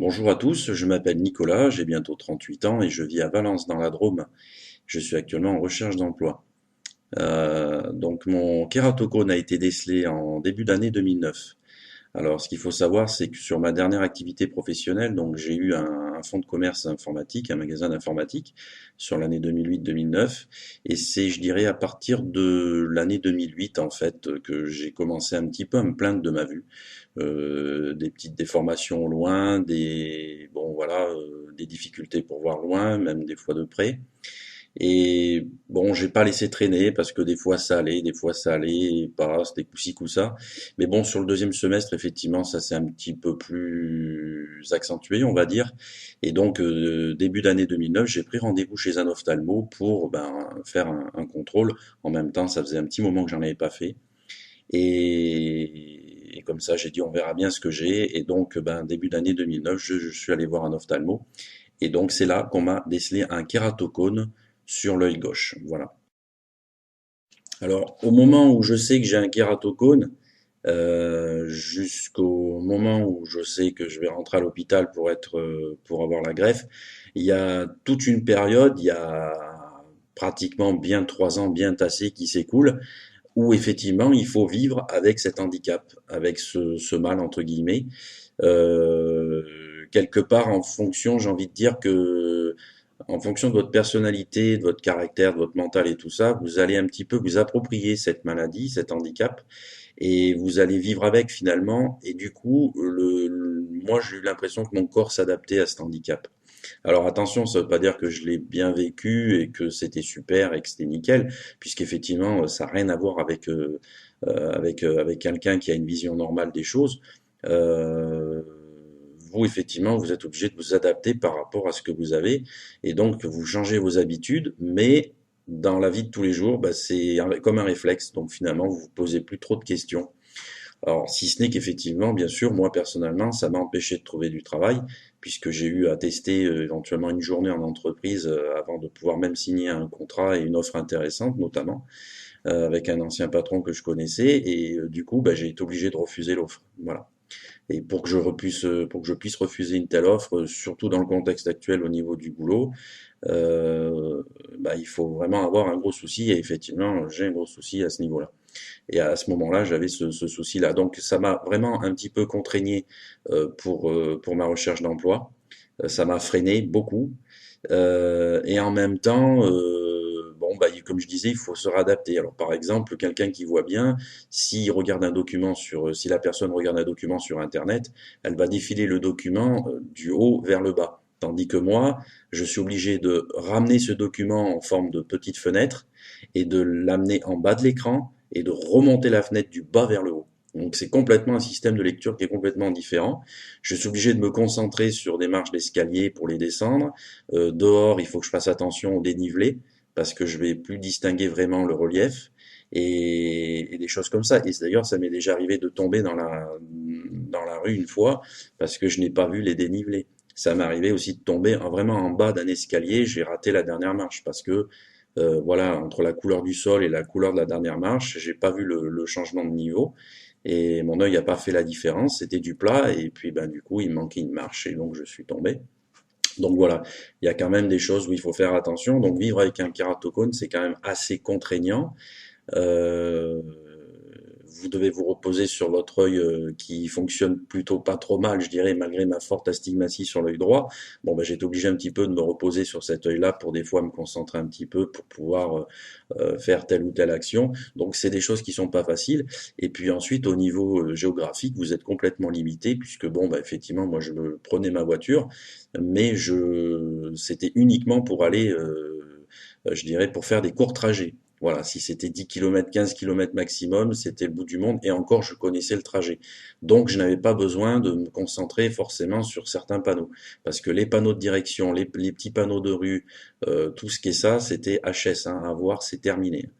Bonjour à tous, je m'appelle Nicolas, j'ai bientôt 38 ans et je vis à Valence dans la Drôme. Je suis actuellement en recherche d'emploi. Donc mon kératocone a été décelé en début d'année 2009. Alors, ce qu'il faut savoir, c'est que sur ma dernière activité professionnelle, donc j'ai eu un fonds de commerce informatique, un magasin d'informatique, sur l'année 2008-2009, et c'est, je dirais, à partir de l'année 2008, en fait, que j'ai commencé un petit peu à me plaindre de ma vue. Des petites déformations au loin, bon voilà, des difficultés pour voir loin, même des fois de près. Et bon, j'ai pas laissé traîner parce que des fois ça allait pas, c'était coup-ci coup-ça. Mais bon, sur le deuxième semestre, effectivement, ça s'est un petit peu plus accentué, on va dire. Et donc, début d'année 2009, j'ai pris rendez-vous chez un ophtalmo pour faire un contrôle. En même temps, ça faisait un petit moment que j'en avais pas fait. Et comme ça, j'ai dit, on verra bien ce que j'ai. Et donc, début d'année 2009, je suis allé voir un ophtalmo. Et donc, c'est là qu'on m'a décelé un kératocone sur l'œil gauche. Voilà. Alors, au moment où je sais que j'ai un kératocone, jusqu'au moment où je sais que je vais rentrer à l'hôpital pour avoir la greffe, il y a toute une période, il y a pratiquement bien 3 ans bien tassés qui s'écoulent, où effectivement il faut vivre avec cet handicap, avec ce mal entre guillemets. Euh, Quelque part en fonction, j'ai envie de dire que en fonction de votre personnalité, de votre caractère, de votre mental et tout ça, vous allez un petit peu vous approprier cette maladie, cet handicap, et vous allez vivre avec finalement. Et du coup, moi j'ai eu l'impression que mon corps s'adaptait à cet handicap. Alors attention, ça veut pas dire que je l'ai bien vécu et que c'était super et que c'était nickel, puisqu'effectivement, ça n'a rien à voir avec quelqu'un qui a une vision normale des choses. Euh, Vous, effectivement, vous êtes obligé de vous adapter par rapport à ce que vous avez, et donc vous changez vos habitudes, mais dans la vie de tous les jours, comme un réflexe. Donc finalement, vous vous posez plus trop de questions. Alors, si ce n'est qu'effectivement, bien sûr, moi personnellement, ça m'a empêché de trouver du travail, puisque j'ai eu à tester éventuellement une journée en entreprise avant de pouvoir même signer un contrat et une offre intéressante, notamment avec un ancien patron que je connaissais, et du coup, j'ai été obligé de refuser l'offre. Voilà. Et pour que je puisse refuser une telle offre, surtout dans le contexte actuel au niveau du boulot, il faut vraiment avoir un gros souci, et effectivement, j'ai un gros souci à ce niveau-là. Et à ce moment-là, j'avais ce souci-là. Donc ça m'a vraiment un petit peu contraigné pour ma recherche d'emploi. Ça m'a freiné beaucoup. Et en même temps, comme je disais, il faut se réadapter. Alors par exemple, quelqu'un qui voit bien, si la personne regarde un document sur Internet, elle va défiler le document du haut vers le bas. Tandis que moi, je suis obligé de ramener ce document en forme de petite fenêtre et de l'amener en bas de l'écran et de remonter la fenêtre du bas vers le haut. Donc c'est complètement un système de lecture qui est complètement différent. Je suis obligé de me concentrer sur des marches d'escalier pour les descendre. Dehors, il faut que je fasse attention au dénivelé parce que je vais plus distinguer vraiment le relief et des choses comme ça. Et d'ailleurs, ça m'est déjà arrivé de tomber dans la rue une fois parce que je n'ai pas vu les dénivelés. Ça m'est arrivé aussi de tomber vraiment en bas d'un escalier. J'ai raté la dernière marche parce que voilà, entre la couleur du sol et la couleur de la dernière marche, j'ai pas vu le changement de niveau et mon œil n'a pas fait la différence. C'était du plat et puis du coup il me manquait une marche et donc je suis tombé. Donc voilà, il y a quand même des choses où il faut faire attention. Donc vivre avec un kératocone, c'est quand même assez contraignant. Euh, vous devez vous reposer sur votre œil qui fonctionne plutôt pas trop mal, je dirais, malgré ma forte astigmatie sur l'œil droit. Bon, j'ai été obligé un petit peu de me reposer sur cet œil-là pour des fois me concentrer un petit peu pour pouvoir faire telle ou telle action. Donc c'est des choses qui sont pas faciles. Et puis ensuite, au niveau géographique, vous êtes complètement limité puisque effectivement, moi je me prenais ma voiture, mais c'était uniquement pour aller je dirais, pour faire des courts trajets. Voilà, si c'était 10 km, 15 km maximum, c'était le bout du monde, et encore, je connaissais le trajet. Donc, je n'avais pas besoin de me concentrer forcément sur certains panneaux, parce que les panneaux de direction, les petits panneaux de rue, tout ce qui est ça, c'était HS, hein, à voir, c'est terminé.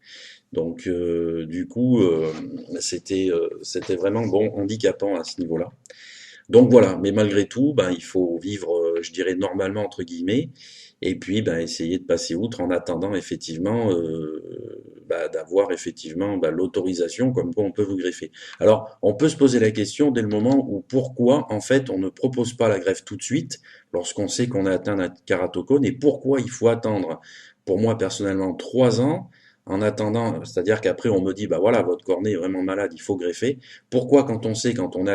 Donc, du coup, c'était vraiment bon, handicapant à ce niveau-là. Donc voilà, mais malgré tout, il faut vivre, je dirais normalement entre guillemets, et puis essayer de passer outre en attendant effectivement d'avoir effectivement l'autorisation comme quoi on peut vous greffer. Alors, on peut se poser la question dès le moment où pourquoi en fait on ne propose pas la greffe tout de suite lorsqu'on sait qu'on a atteint un kératocone et pourquoi il faut attendre, pour moi personnellement, 3 ans en attendant, c'est-à-dire qu'après on me dit bah voilà votre cornée est vraiment malade, il faut greffer. Pourquoi quand on sait quand on a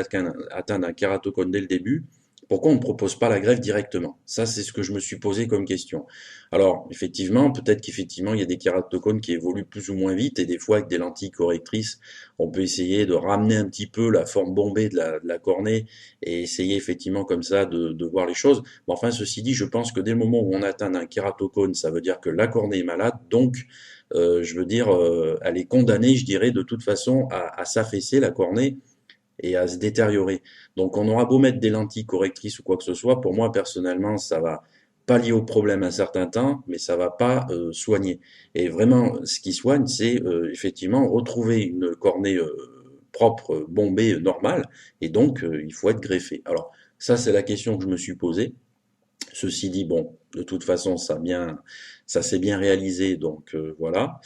atteint un kératocone dès le début, pourquoi on ne propose pas la greffe directement? Ça, c'est ce que je me suis posé comme question. Alors, effectivement, peut-être qu'effectivement, il y a des kératocones qui évoluent plus ou moins vite, et des fois, avec des lentilles correctrices, on peut essayer de ramener un petit peu la forme bombée de la cornée, et essayer effectivement comme ça de voir les choses. Mais enfin, ceci dit, je pense que dès le moment où on atteint un kératocone, ça veut dire que la cornée est malade, donc, je veux dire, elle est condamnée, je dirais, de toute façon, à s'affaisser, la cornée, et à se détériorer. Donc on aura beau mettre des lentilles correctrices ou quoi que ce soit, pour moi personnellement ça va pallier au problème un certain temps, mais ça va pas soigner. Et vraiment ce qui soigne, c'est effectivement retrouver une cornée propre, bombée, normale, et donc il faut être greffé. Alors ça c'est la question que je me suis posée. Ceci dit, bon, de toute façon, ça s'est bien réalisé, donc voilà.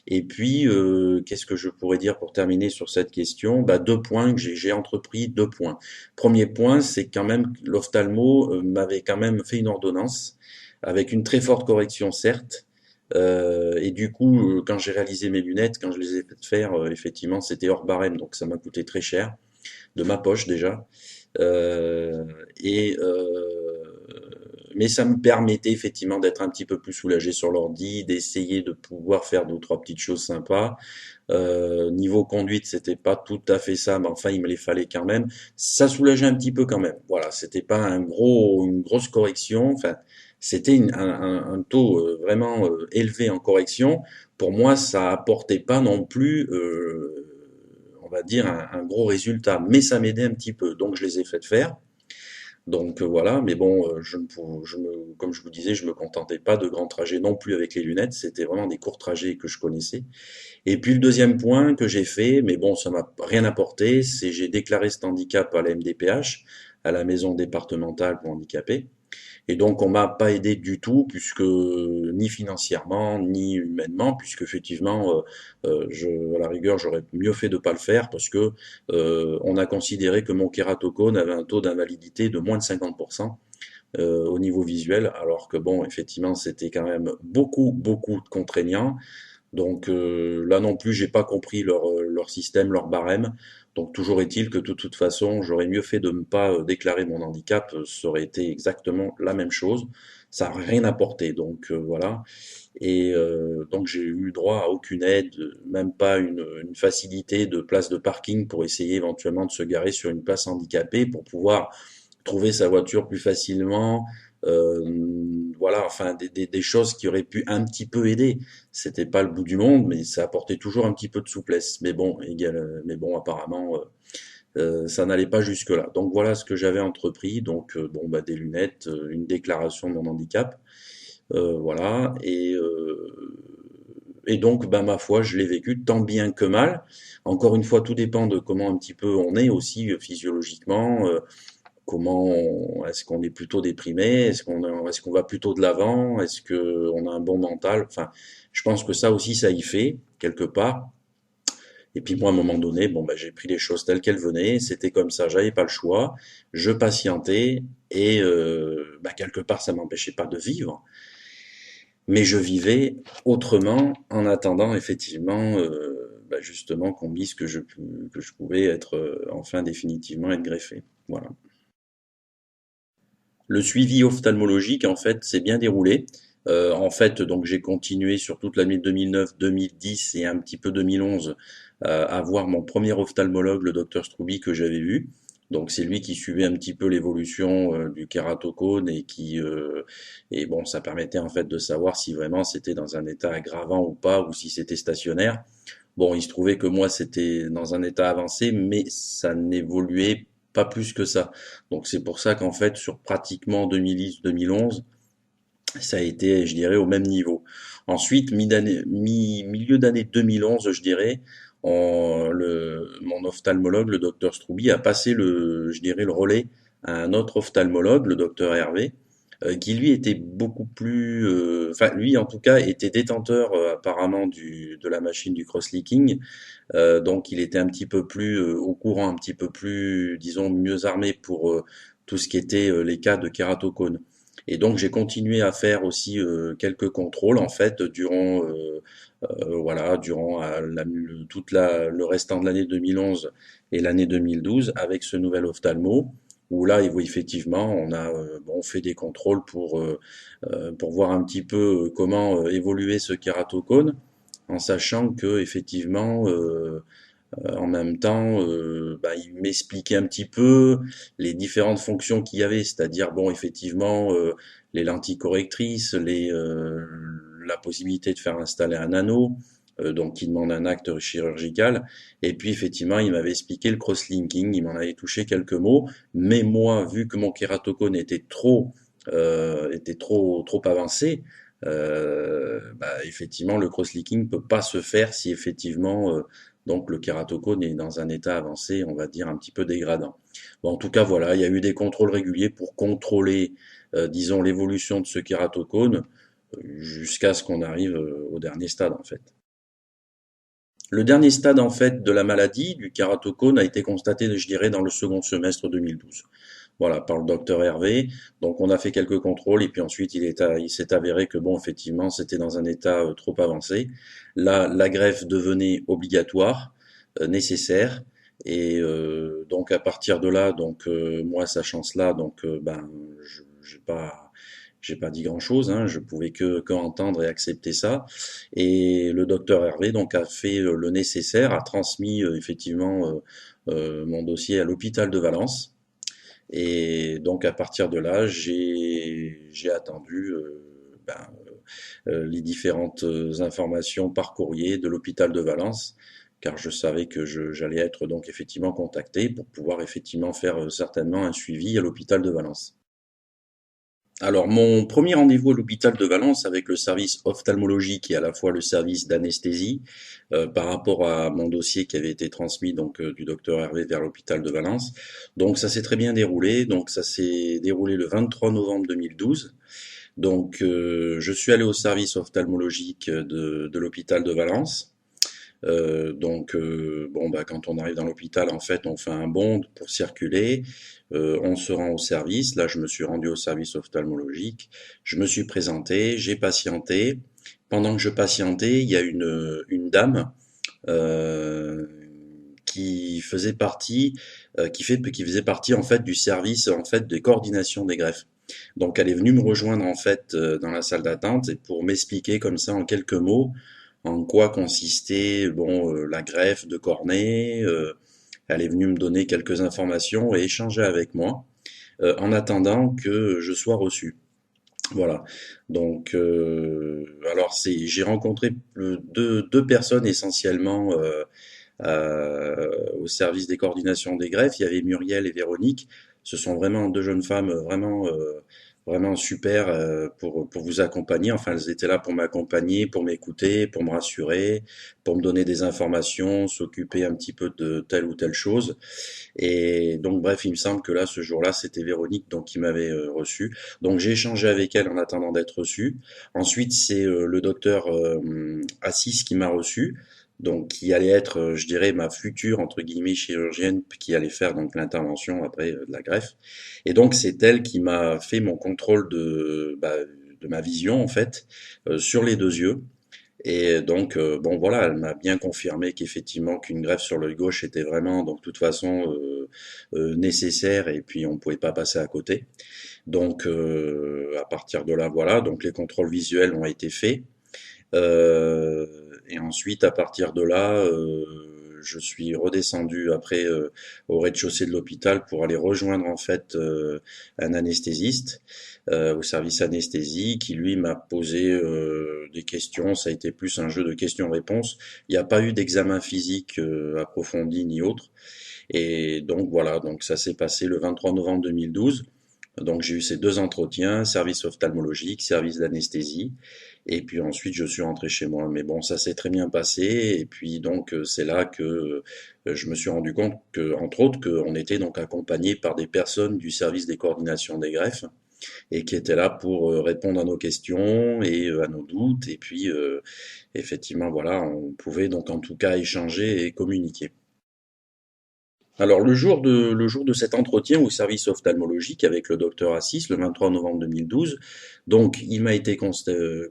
Et puis, qu'est-ce que je pourrais dire pour terminer sur cette question? Bah, 2 points que j'ai entrepris, 2 points. Premier point, c'est quand même que l'ophtalmo m'avait quand même fait une ordonnance avec une très forte correction, certes. Et du coup, quand j'ai réalisé mes lunettes, quand je les ai fait faire, effectivement, c'était hors barème, donc ça m'a coûté très cher, de ma poche déjà. Euh, et mais ça me permettait effectivement d'être un petit peu plus soulagé sur l'ordi, d'essayer de pouvoir faire 2 ou 3 petites choses sympas. Niveau conduite, c'était pas tout à fait ça, mais enfin, il me les fallait quand même. Ça soulageait un petit peu quand même. Voilà, c'était pas une grosse correction. Enfin, c'était un taux vraiment élevé en correction. Pour moi, ça apportait pas non plus, on va dire, un gros résultat, mais ça m'aidait un petit peu. Donc, je les ai fait faire. Donc voilà, mais bon, comme je vous disais, je me contentais pas de grands trajets non plus avec les lunettes, c'était vraiment des courts trajets que je connaissais. Et puis le deuxième point que j'ai fait, mais bon, ça m'a rien apporté, c'est j'ai déclaré cet handicap à la MDPH, à la maison départementale pour handicapés. Et donc on m'a pas aidé du tout, puisque ni financièrement, ni humainement, puisque effectivement, à la rigueur, j'aurais mieux fait de pas le faire, parce que on a considéré que mon kératocone avait un taux d'invalidité de moins de 50%. Au niveau visuel, alors que bon, effectivement, c'était quand même beaucoup, beaucoup de contraignant. Donc là non plus, j'ai pas compris leur système, leur barème. Donc toujours est-il que de toute façon, j'aurais mieux fait de ne pas déclarer mon handicap, ça aurait été exactement la même chose. Ça n'a rien apporté, donc voilà. Et donc j'ai eu droit à aucune aide, même pas une facilité de place de parking pour essayer éventuellement de se garer sur une place handicapée pour pouvoir trouver sa voiture plus facilement. Voilà, enfin des choses qui auraient pu un petit peu aider. C'était pas le bout du monde, mais ça apportait toujours un petit peu de souplesse. Mais bon, apparemment, ça n'allait pas jusque-là. Donc voilà ce que j'avais entrepris. Donc bon, bah des lunettes, une déclaration de mon handicap, voilà. Et donc, bah ma foi, je l'ai vécu tant bien que mal. Encore une fois, tout dépend de comment un petit peu on est aussi physiologiquement. Est-ce qu'on est plutôt déprimé? Est-ce qu'on va plutôt de l'avant? Est-ce qu'on a un bon mental? Enfin, je pense que ça aussi, ça y fait, quelque part. Et puis moi, à un moment donné, bon, bah, j'ai pris les choses telles qu'elles venaient. C'était comme ça, j'avais pas le choix. Je patientais et bah, quelque part, ça m'empêchait pas de vivre. Mais je vivais autrement en attendant effectivement, bah, justement, qu'on me dise que je pouvais être enfin définitivement être greffé. Voilà. Le suivi ophtalmologique, en fait, s'est bien déroulé. En fait, donc j'ai continué sur toute l'année 2009, 2010 et un petit peu 2011 à voir mon premier ophtalmologue, le docteur Stroubi, que j'avais vu. Donc c'est lui qui suivait un petit peu l'évolution du kératocone et bon, ça permettait en fait de savoir si vraiment c'était dans un état aggravant ou pas, ou si c'était stationnaire. Bon, il se trouvait que moi c'était dans un état avancé, mais ça n'évoluait pas plus que ça. Donc c'est pour ça qu'en fait, sur pratiquement 2010-2011, ça a été, je dirais, au même niveau. Ensuite, milieu d'année 2011, je dirais, mon ophtalmologue, le docteur Stroubi, a passé je dirais, le relais à un autre ophtalmologue, le docteur Hervé, qui lui était beaucoup plus, enfin lui en tout cas était détenteur apparemment de la machine du cross-leaking, donc il était un petit peu plus au courant, un petit peu plus, disons, mieux armé pour tout ce qui était les cas de kératocone. Et donc j'ai continué à faire aussi quelques contrôles en fait durant voilà durant le restant de l'année 2011 et l'année 2012 avec ce nouvel ophtalmo où là oui, effectivement on a bon, fait des contrôles pour voir un petit peu comment évoluait ce kératocone en sachant que effectivement en même temps, bah, il m'expliquait un petit peu les différentes fonctions qu'il y avait, c'est-à-dire bon, effectivement, les lentilles correctrices, la possibilité de faire installer un anneau, donc qui demande un acte chirurgical. Et puis effectivement, il m'avait expliqué le cross-linking, il m'en avait touché quelques mots, mais moi, vu que mon kératocone était trop avancé, bah, effectivement, le cross-linking peut pas se faire si effectivement donc le kératocone est dans un état avancé, on va dire un petit peu dégradant. Bon, en tout cas, voilà, il y a eu des contrôles réguliers pour contrôler, disons, l'évolution de ce kératocone jusqu'à ce qu'on arrive au dernier stade, en fait. Le dernier stade, en fait, de la maladie, du kératocone, a été constaté, je dirais, dans le second semestre 2012. Voilà, par le docteur Hervé. Donc, on a fait quelques contrôles et puis ensuite, il s'est avéré que, bon, effectivement, c'était dans un état trop avancé. Là, la greffe devenait obligatoire, nécessaire. Et donc, à partir de là, donc, moi, sachant cela, donc, ben, j'ai pas dit grand-chose, hein, je pouvais que entendre et accepter ça. Et le docteur Hervé donc a fait le nécessaire, a transmis effectivement mon dossier à l'hôpital de Valence. Et donc à partir de là, j'ai attendu ben, les différentes informations par courrier de l'hôpital de Valence, car je savais que j'allais être donc effectivement contacté pour pouvoir effectivement faire certainement un suivi à l'hôpital de Valence. Alors, mon premier rendez-vous à l'hôpital de Valence avec le service ophtalmologie, qui est à la fois le service d'anesthésie, par rapport à mon dossier qui avait été transmis donc du docteur Hervé vers l'hôpital de Valence. Donc, ça s'est très bien déroulé. Donc, ça s'est déroulé le 23 novembre 2012. Donc, je suis allé au service ophtalmologique de l'hôpital de Valence. Bon, bah, quand on arrive dans l'hôpital, en fait, on fait un bond pour circuler. On se rend au service. Là, je me suis rendu au service ophtalmologique. Je me suis présenté, j'ai patienté. Pendant que je patientais, il y a une dame euh, qui faisait partie, qui faisait partie en fait du service en fait de coordination des greffes. Donc, elle est venue me rejoindre en fait dans la salle d'attente et pour m'expliquer comme ça en quelques mots en quoi consistait bon la greffe de cornée. Elle est venue me donner quelques informations et échanger avec moi en attendant que je sois reçu. Voilà. Donc, alors j'ai rencontré deux personnes essentiellement au service des coordinations des greffes. Il y avait Muriel et Véronique. Ce sont vraiment deux jeunes femmes vraiment super pour vous accompagner. Enfin, elles étaient là pour m'accompagner, pour m'écouter, pour me rassurer, pour me donner des informations, s'occuper un petit peu de telle ou telle chose. Et donc, bref, il me semble que là, ce jour-là, c'était Véronique donc qui m'avait reçu. Donc, j'ai échangé avec elle en attendant d'être reçu. Ensuite, c'est le docteur Assis qui m'a reçu donc qui allait être, je dirais, ma future entre guillemets chirurgienne qui allait faire donc l'intervention après de la greffe. Et donc c'est elle qui m'a fait mon contrôle de ma vision en fait sur les deux yeux. Et donc bon voilà, elle m'a bien confirmé qu'effectivement qu'une greffe sur l'œil gauche était vraiment donc de toute façon nécessaire et puis on pouvait pas passer à côté. Donc à partir de là voilà, donc les contrôles visuels ont été faits. Euh, et ensuite, à partir de là, je suis redescendu après au rez-de-chaussée de l'hôpital pour aller rejoindre en fait un anesthésiste au service anesthésie qui lui m'a posé des questions. Ça a été plus un jeu de questions-réponses. Il n'y a pas eu d'examen physique approfondi ni autre. Et donc voilà, donc ça s'est passé le 23 novembre 2012. Donc j'ai eu ces deux entretiens, service ophtalmologique, service d'anesthésie, et puis ensuite je suis rentré chez moi. Mais bon, ça s'est très bien passé, et puis donc c'est là que je me suis rendu compte que, entre autres, qu'on était donc accompagné par des personnes du service des coordinations des greffes, et qui était là pour répondre à nos questions et à nos doutes. Et puis, effectivement, voilà, on pouvait donc en tout cas échanger et communiquer. Alors le jour de cet entretien au service ophtalmologique avec le docteur Assis, le 23 novembre 2012, donc il m'a été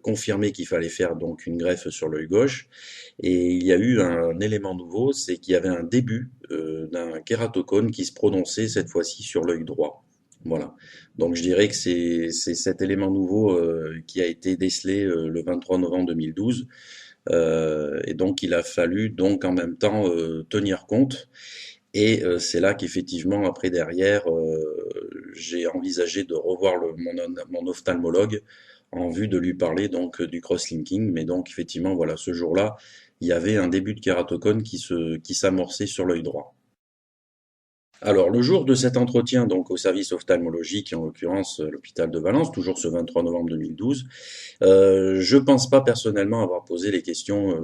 confirmé qu'il fallait faire donc une greffe sur l'œil gauche et il y a eu un élément nouveau, c'est qu'il y avait un début d'un kératocone qui se prononçait cette fois-ci sur l'œil droit. Voilà. Donc je dirais que c'est cet élément nouveau qui a été décelé le 23 novembre 2012 et donc il a fallu donc en même temps tenir compte et c'est là qu'effectivement, après derrière, j'ai envisagé de revoir mon ophtalmologue en vue de lui parler donc du crosslinking. Mais donc effectivement, voilà, ce jour-là, il y avait un début de kératocone qui s'amorçait sur l'œil droit. Alors, le jour de cet entretien, donc au service ophtalmologique, et en l'occurrence l'hôpital de Valence, toujours ce 23 novembre 2012, je pense pas personnellement avoir posé les questions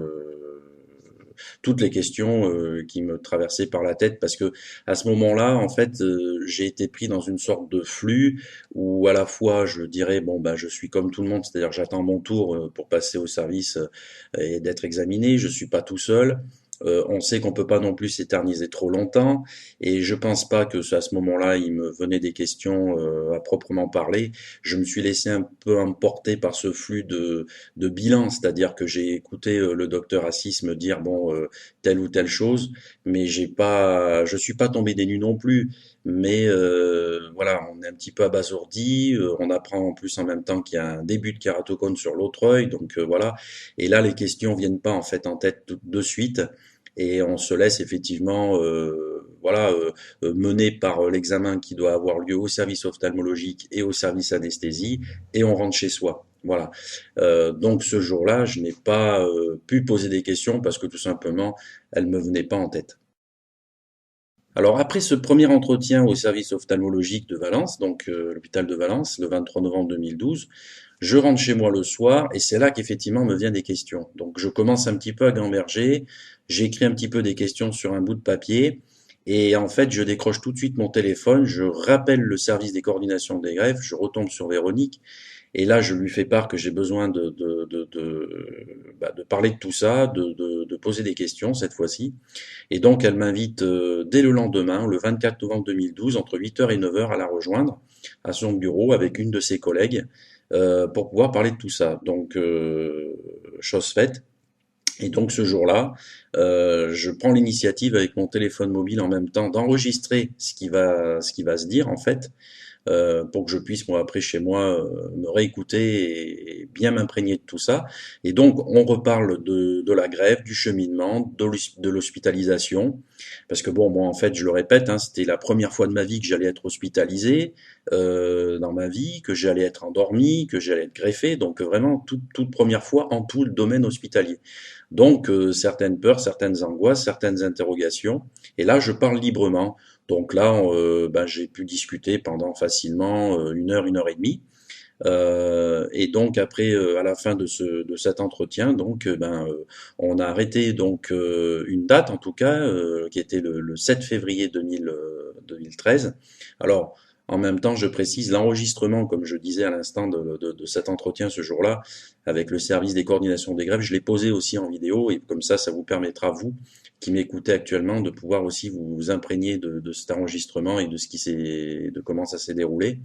toutes les questions qui me traversaient par la tête parce que à ce moment-là, en fait, j'ai été pris dans une sorte de flux où à la fois je dirais bon bah je suis comme tout le monde, c'est-à-dire j'attends mon tour pour passer au service et d'être examiné, je suis pas tout seul. On sait qu'on peut pas non plus s'éterniser trop longtemps et je pense pas que à ce moment-là il me venait des questions à proprement parler. Je me suis laissé un peu emporter par ce flux de bilan, c'est-à-dire que j'ai écouté le docteur Assis me dire bon telle ou telle chose, mais je suis pas tombé des nues non plus, mais voilà, on est un petit peu abasourdi, on apprend en plus en même temps qu'il y a un début de kératocone sur l'autre œil, donc voilà, et là les questions viennent pas en fait en tête de suite. Et on se laisse effectivement voilà, mener par l'examen qui doit avoir lieu au service ophtalmologique et au service anesthésie, et on rentre chez soi. Voilà. Donc ce jour-là, je n'ai pas pu poser des questions parce que tout simplement, elles me venaient pas en tête. Alors après ce premier entretien au service ophtalmologique de Valence, donc l'hôpital de Valence, le 23 novembre 2012, je rentre chez moi le soir et c'est là qu'effectivement me viennent des questions. Donc je commence un petit peu à gamberger, j'écris un petit peu des questions sur un bout de papier et en fait je décroche tout de suite mon téléphone, je rappelle le service des coordinations des greffes, je retombe sur Véronique et là, je lui fais part que j'ai besoin de parler de tout ça, de poser des questions cette fois-ci. Et donc, elle m'invite dès le lendemain, le 24 novembre 2012, entre 8 heures et 9 heures, à la rejoindre à son bureau avec une de ses collègues pour pouvoir parler de tout ça. Donc, chose faite. Et donc ce jour-là, je prends l'initiative avec mon téléphone mobile en même temps d'enregistrer ce qui va se dire en fait, pour que je puisse moi après chez moi me réécouter et bien m'imprégner de tout ça. Et donc on reparle de la grève, du cheminement, de l'hospitalisation, parce que bon moi en fait je le répète, hein, c'était la première fois de ma vie que j'allais être hospitalisé dans ma vie, que j'allais être endormi, que j'allais être greffé, donc vraiment toute première fois en tout le domaine hospitalier. Donc certaines peurs, certaines angoisses, certaines interrogations, et là je parle librement. Donc là, ben, j'ai pu discuter pendant facilement une heure et demie. Et donc après, à la fin de cet entretien, donc ben, on a arrêté donc une date en tout cas, qui était le 7 février 2013. Alors en même temps, je précise l'enregistrement, comme je disais à l'instant de cet entretien ce jour-là, avec le service des coordinations des grèves, je l'ai posé aussi en vidéo et comme ça vous permettra vous qui m'écoutez actuellement de pouvoir aussi vous imprégner de cet enregistrement et de ce qui s'est, de comment ça s'est déroulé.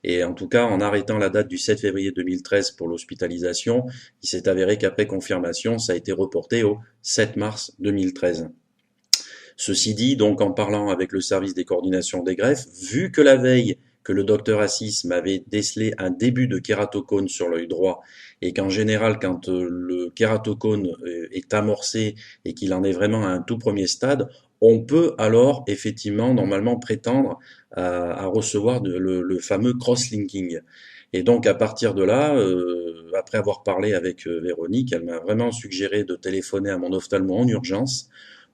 Et en tout cas, en arrêtant la date du 7 février 2013 pour l'hospitalisation, il s'est avéré qu'après confirmation, ça a été reporté au 7 mars 2013. Ceci dit, donc en parlant avec le service des coordinations des greffes, vu que la veille que le docteur Assis m'avait décelé un début de kératocone sur l'œil droit et qu'en général quand le kératocone est amorcé et qu'il en est vraiment à un tout premier stade, on peut alors effectivement normalement prétendre à recevoir le fameux cross-linking. Et donc à partir de là, après avoir parlé avec Véronique, elle m'a vraiment suggéré de téléphoner à mon ophtalmo en urgence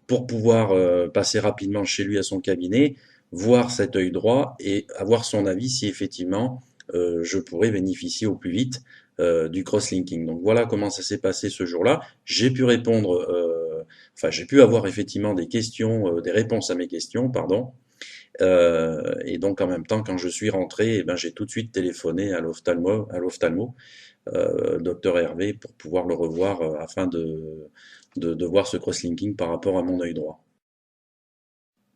pour pouvoir passer rapidement chez lui à son cabinet, voir cet œil droit et avoir son avis si effectivement je pourrais bénéficier au plus vite du cross-linking. Donc voilà comment ça s'est passé ce jour-là. J'ai pu répondre, enfin j'ai pu avoir effectivement des questions, des réponses à mes questions, pardon. Et donc en même temps, quand je suis rentré, eh ben, j'ai tout de suite téléphoné à l'ophtalmo, docteur Hervé, pour pouvoir le revoir afin de voir ce crosslinking par rapport à mon œil droit.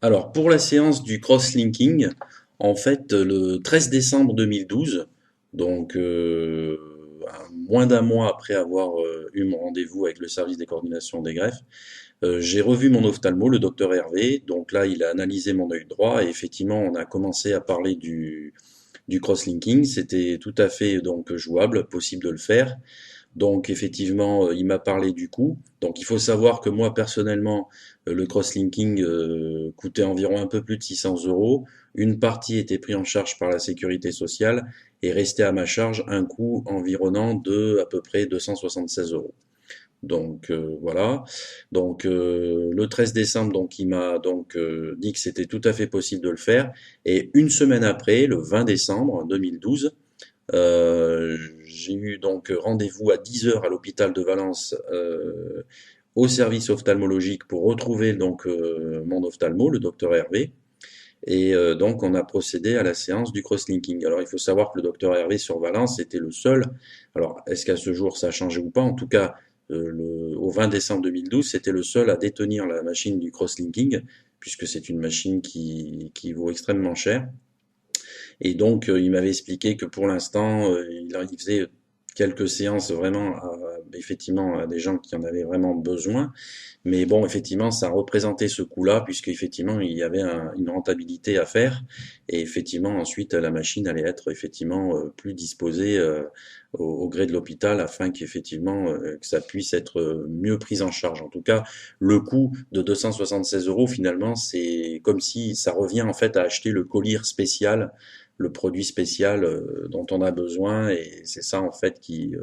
Alors, pour la séance du cross-linking, en fait, le 13 décembre 2012, donc moins d'un mois après avoir eu mon rendez-vous avec le service des coordinations des greffes, j'ai revu mon ophtalmo, le docteur Hervé. Donc là, il a analysé mon œil droit et effectivement, on a commencé à parler du cross-linking. C'était tout à fait donc jouable, possible de le faire. Donc effectivement, il m'a parlé du coût. Donc il faut savoir que moi personnellement, le crosslinking coûtait environ un peu plus de 600 euros. Une partie était prise en charge par la sécurité sociale et restait à ma charge un coût environnant de à peu près 276 euros. Donc voilà. Donc le 13 décembre, donc il m'a donc dit que c'était tout à fait possible de le faire. Et une semaine après, le 20 décembre 2012, j'ai eu donc rendez-vous à 10 heures à l'hôpital de Valence au service ophtalmologique pour retrouver donc mon ophtalmo, le docteur Hervé. Et donc on a procédé à la séance du crosslinking. Alors il faut savoir que le docteur Hervé sur Valence était le seul. Alors est-ce qu'à ce jour ça a changé ou pas? En tout cas, au 20 décembre 2012, c'était le seul à détenir la machine du crosslinking, puisque c'est une machine qui vaut extrêmement cher. Et donc, il m'avait expliqué que pour l'instant, il faisait quelques séances vraiment, effectivement, à des gens qui en avaient vraiment besoin. Mais bon, effectivement, ça représentait ce coût-là, puisque effectivement, il y avait une rentabilité à faire. Et effectivement, ensuite, la machine allait être effectivement plus disposée au gré de l'hôpital, afin qu'effectivement, que ça puisse être mieux pris en charge. En tout cas, le coût de 276 euros, finalement, c'est comme si ça revient en fait à acheter le collier spécial, le produit spécial dont on a besoin, et c'est ça en fait qui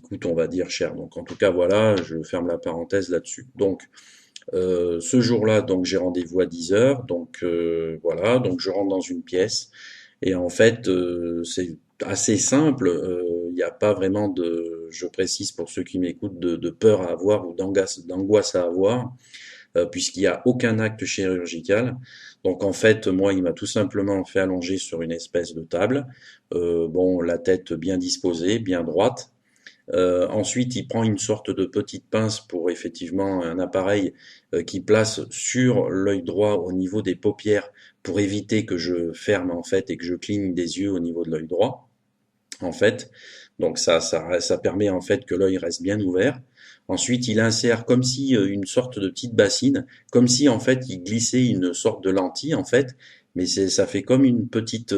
coûte, on va dire, cher. Donc en tout cas, voilà, je ferme la parenthèse là-dessus. Donc ce jour-là, donc j'ai rendez-vous à 10 heures, donc voilà, donc je rentre dans une pièce, et en fait, c'est assez simple, il n'y a pas vraiment de, je précise pour ceux qui m'écoutent, de peur à avoir ou d'angoisse à avoir, puisqu'il n'y a aucun acte chirurgical. Donc en fait, moi, il m'a tout simplement fait allonger sur une espèce de table, bon, la tête bien disposée, bien droite. Ensuite, il prend une sorte de petite pince pour effectivement un appareil qui place sur l'œil droit au niveau des paupières pour éviter que je ferme en fait et que je cligne des yeux au niveau de l'œil droit en fait. Donc ça permet en fait que l'œil reste bien ouvert. Ensuite, il insère comme si une sorte de petite bassine, comme si en fait il glissait une sorte de lentille en fait, mais ça fait comme une petite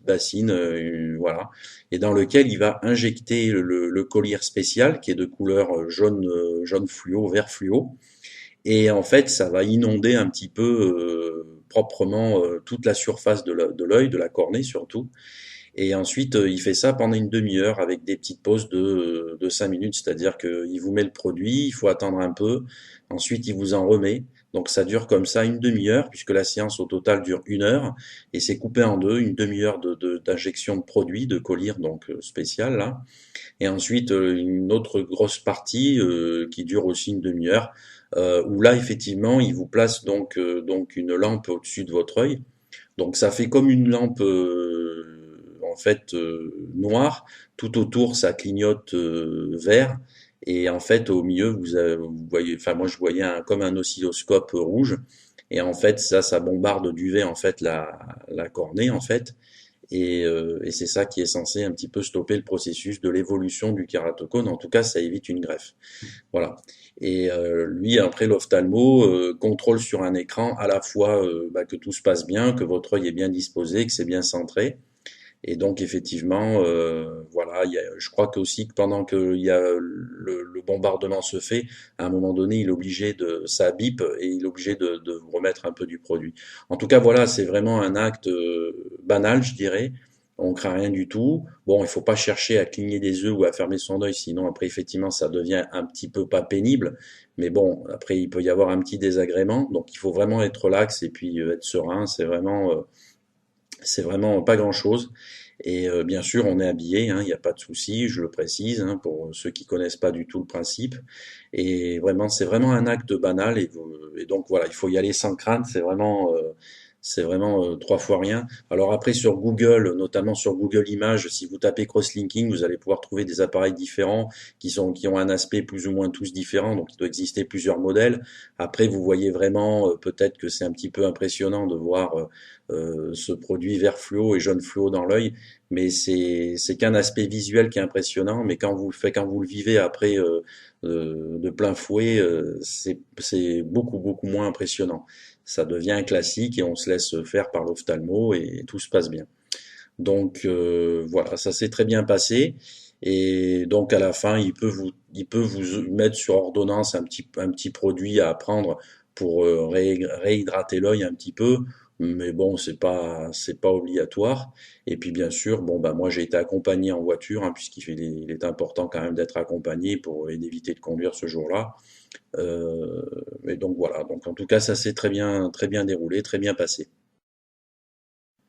bassine, voilà, et dans lequel il va injecter le collier spécial qui est de couleur jaune fluo, vert fluo, et en fait ça va inonder un petit peu proprement toute la surface de l'œil, de la cornée surtout. Et ensuite, il fait ça pendant une demi-heure avec des petites pauses de 5 minutes, c'est-à-dire qu'il vous met le produit, il faut attendre un peu, ensuite il vous en remet. Donc ça dure comme ça une demi-heure, puisque la séance au total dure 1 heure, et c'est coupé en deux, une demi-heure d'injection de produit, de collyre donc spécial là, et ensuite une autre grosse partie qui dure aussi une demi-heure, où là effectivement il vous place donc une lampe au-dessus de votre œil, donc ça fait comme une lampe en fait noire. Tout autour ça clignote vert. Et en fait au milieu vous voyez, enfin moi je voyais comme un oscilloscope rouge. Et en fait ça bombarde d'UV en fait la cornée en fait. Et c'est ça qui est censé un petit peu stopper le processus de l'évolution du kératocone. En tout cas, ça évite une greffe. Voilà. Et lui, après l'ophtalmo, contrôle sur un écran à la fois bah, que tout se passe bien, que votre œil est bien disposé, que c'est bien centré. Et donc effectivement, voilà, je crois qu'aussi que pendant que le bombardement se fait, à un moment donné, il est obligé ça bip et il est obligé de vous remettre un peu du produit. En tout cas, voilà, c'est vraiment un acte banal, je dirais. On craint rien du tout. Bon, il faut pas chercher à cligner des yeux ou à fermer son œil, sinon après effectivement ça devient un petit peu pas pénible. Mais bon, après il peut y avoir un petit désagrément. Donc il faut vraiment être relax et puis être serein. C'est vraiment pas grand-chose. Et bien sûr, on est habillé, hein, il n'y a pas de souci, je le précise, hein, pour ceux qui connaissent pas du tout le principe. Et vraiment, c'est vraiment un acte banal. Et donc voilà, il faut y aller sans crainte. C'est vraiment trois fois rien. Alors après, sur Google, notamment sur Google Images, si vous tapez crosslinking, vous allez pouvoir trouver des appareils différents qui ont un aspect plus ou moins tous différents. Donc il doit exister plusieurs modèles. Après, vous voyez vraiment, peut-être que c'est un petit peu impressionnant de voir ce produit vert fluo et jaune fluo dans l'œil, mais c'est qu'un aspect visuel qui est impressionnant. Mais quand vous le vivez après de plein fouet, c'est beaucoup beaucoup moins impressionnant. Ça devient un classique et on se laisse faire par l'ophtalmo et tout se passe bien. Donc voilà, ça s'est très bien passé. Et donc à la fin, il peut vous mettre sur ordonnance un petit produit à prendre pour réhydrater l'œil un petit peu. Mais bon, c'est pas obligatoire. Et puis bien sûr, bon bah moi j'ai été accompagné en voiture, hein, il est important quand même d'être accompagné pour éviter de conduire ce jour-là. Euh, et donc voilà. Donc en tout cas, ça s'est très bien déroulé, très bien passé.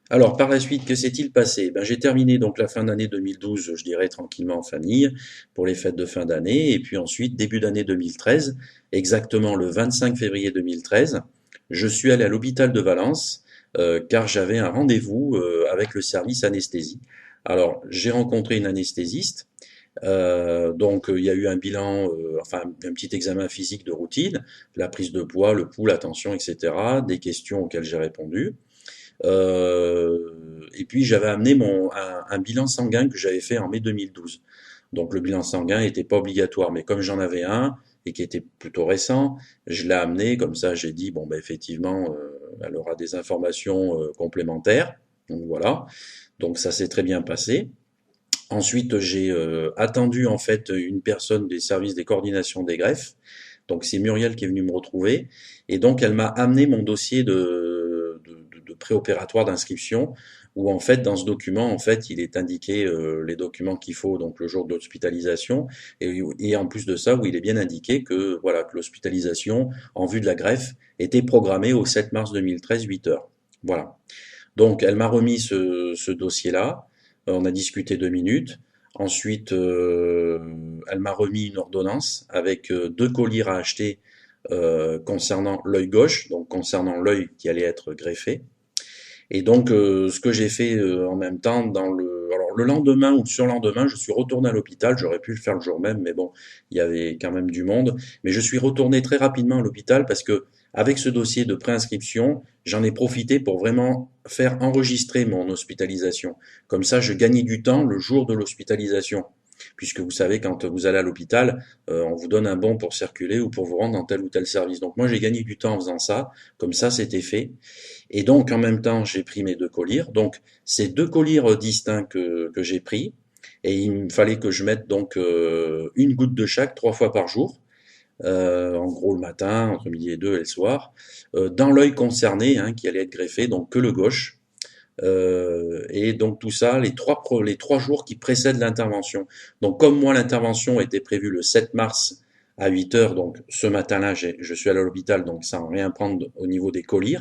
Alors, par la suite, que s'est-il passé? Ben, j'ai terminé donc la fin d'année 2012, je dirais tranquillement en famille, pour les fêtes de fin d'année. Et puis ensuite, début d'année 2013, exactement le 25 février 2013, je suis allé à l'hôpital de Valence, car j'avais un rendez-vous avec le service anesthésie. Alors, j'ai rencontré une anesthésiste. Donc, il y a eu un bilan, enfin un petit examen physique de routine, la prise de poids, le pouls, la tension, etc., des questions auxquelles j'ai répondu. Et puis j'avais amené un bilan sanguin que j'avais fait en mai 2012. Donc le bilan sanguin n'était pas obligatoire, mais comme j'en avais un et qui était plutôt récent, je l'ai amené, comme ça j'ai dit, bon ben effectivement, elle aura des informations complémentaires. Donc voilà, donc ça s'est très bien passé. Ensuite, j'ai attendu en fait une personne des services des coordinations des greffes. Donc c'est Muriel qui est venue me retrouver et donc elle m'a amené mon dossier de préopératoire d'inscription où en fait dans ce document en fait il est indiqué les documents qu'il faut donc le jour de l'hospitalisation et en plus de ça où il est bien indiqué que voilà que l'hospitalisation en vue de la greffe était programmée au 7 mars 2013 8 heures. Voilà. Donc elle m'a remis ce dossier-là. On a discuté 2 minutes. Ensuite, elle m'a remis une ordonnance avec deux colliers à acheter concernant l'œil gauche, donc concernant l'œil qui allait être greffé. Et donc, ce que j'ai fait en même temps, alors le lendemain ou le surlendemain, je suis retourné à l'hôpital. J'aurais pu le faire le jour même, mais bon, il y avait quand même du monde. Mais je suis retourné très rapidement à l'hôpital parce que, avec ce dossier de préinscription, j'en ai profité pour vraiment faire enregistrer mon hospitalisation. Comme ça, je gagnais du temps le jour de l'hospitalisation. Puisque vous savez, quand vous allez à l'hôpital, on vous donne un bon pour circuler ou pour vous rendre dans tel ou tel service. Donc moi, j'ai gagné du temps en faisant ça. Comme ça, c'était fait. Et donc, en même temps, j'ai pris mes deux colliers. Donc, c'est deux colliers distincts que j'ai pris. Et il me fallait que je mette donc une goutte de chaque 3 fois par jour. En gros, le matin, entre midi et deux et le soir. Dans l'œil concerné, hein, qui allait être greffé, donc que le gauche. Et donc tout ça, les 3 jours qui précèdent l'intervention. Donc comme moi, l'intervention était prévue le 7 mars à 8 heures, donc ce matin-là, je suis allé à l'hôpital, donc sans rien prendre au niveau des colliers.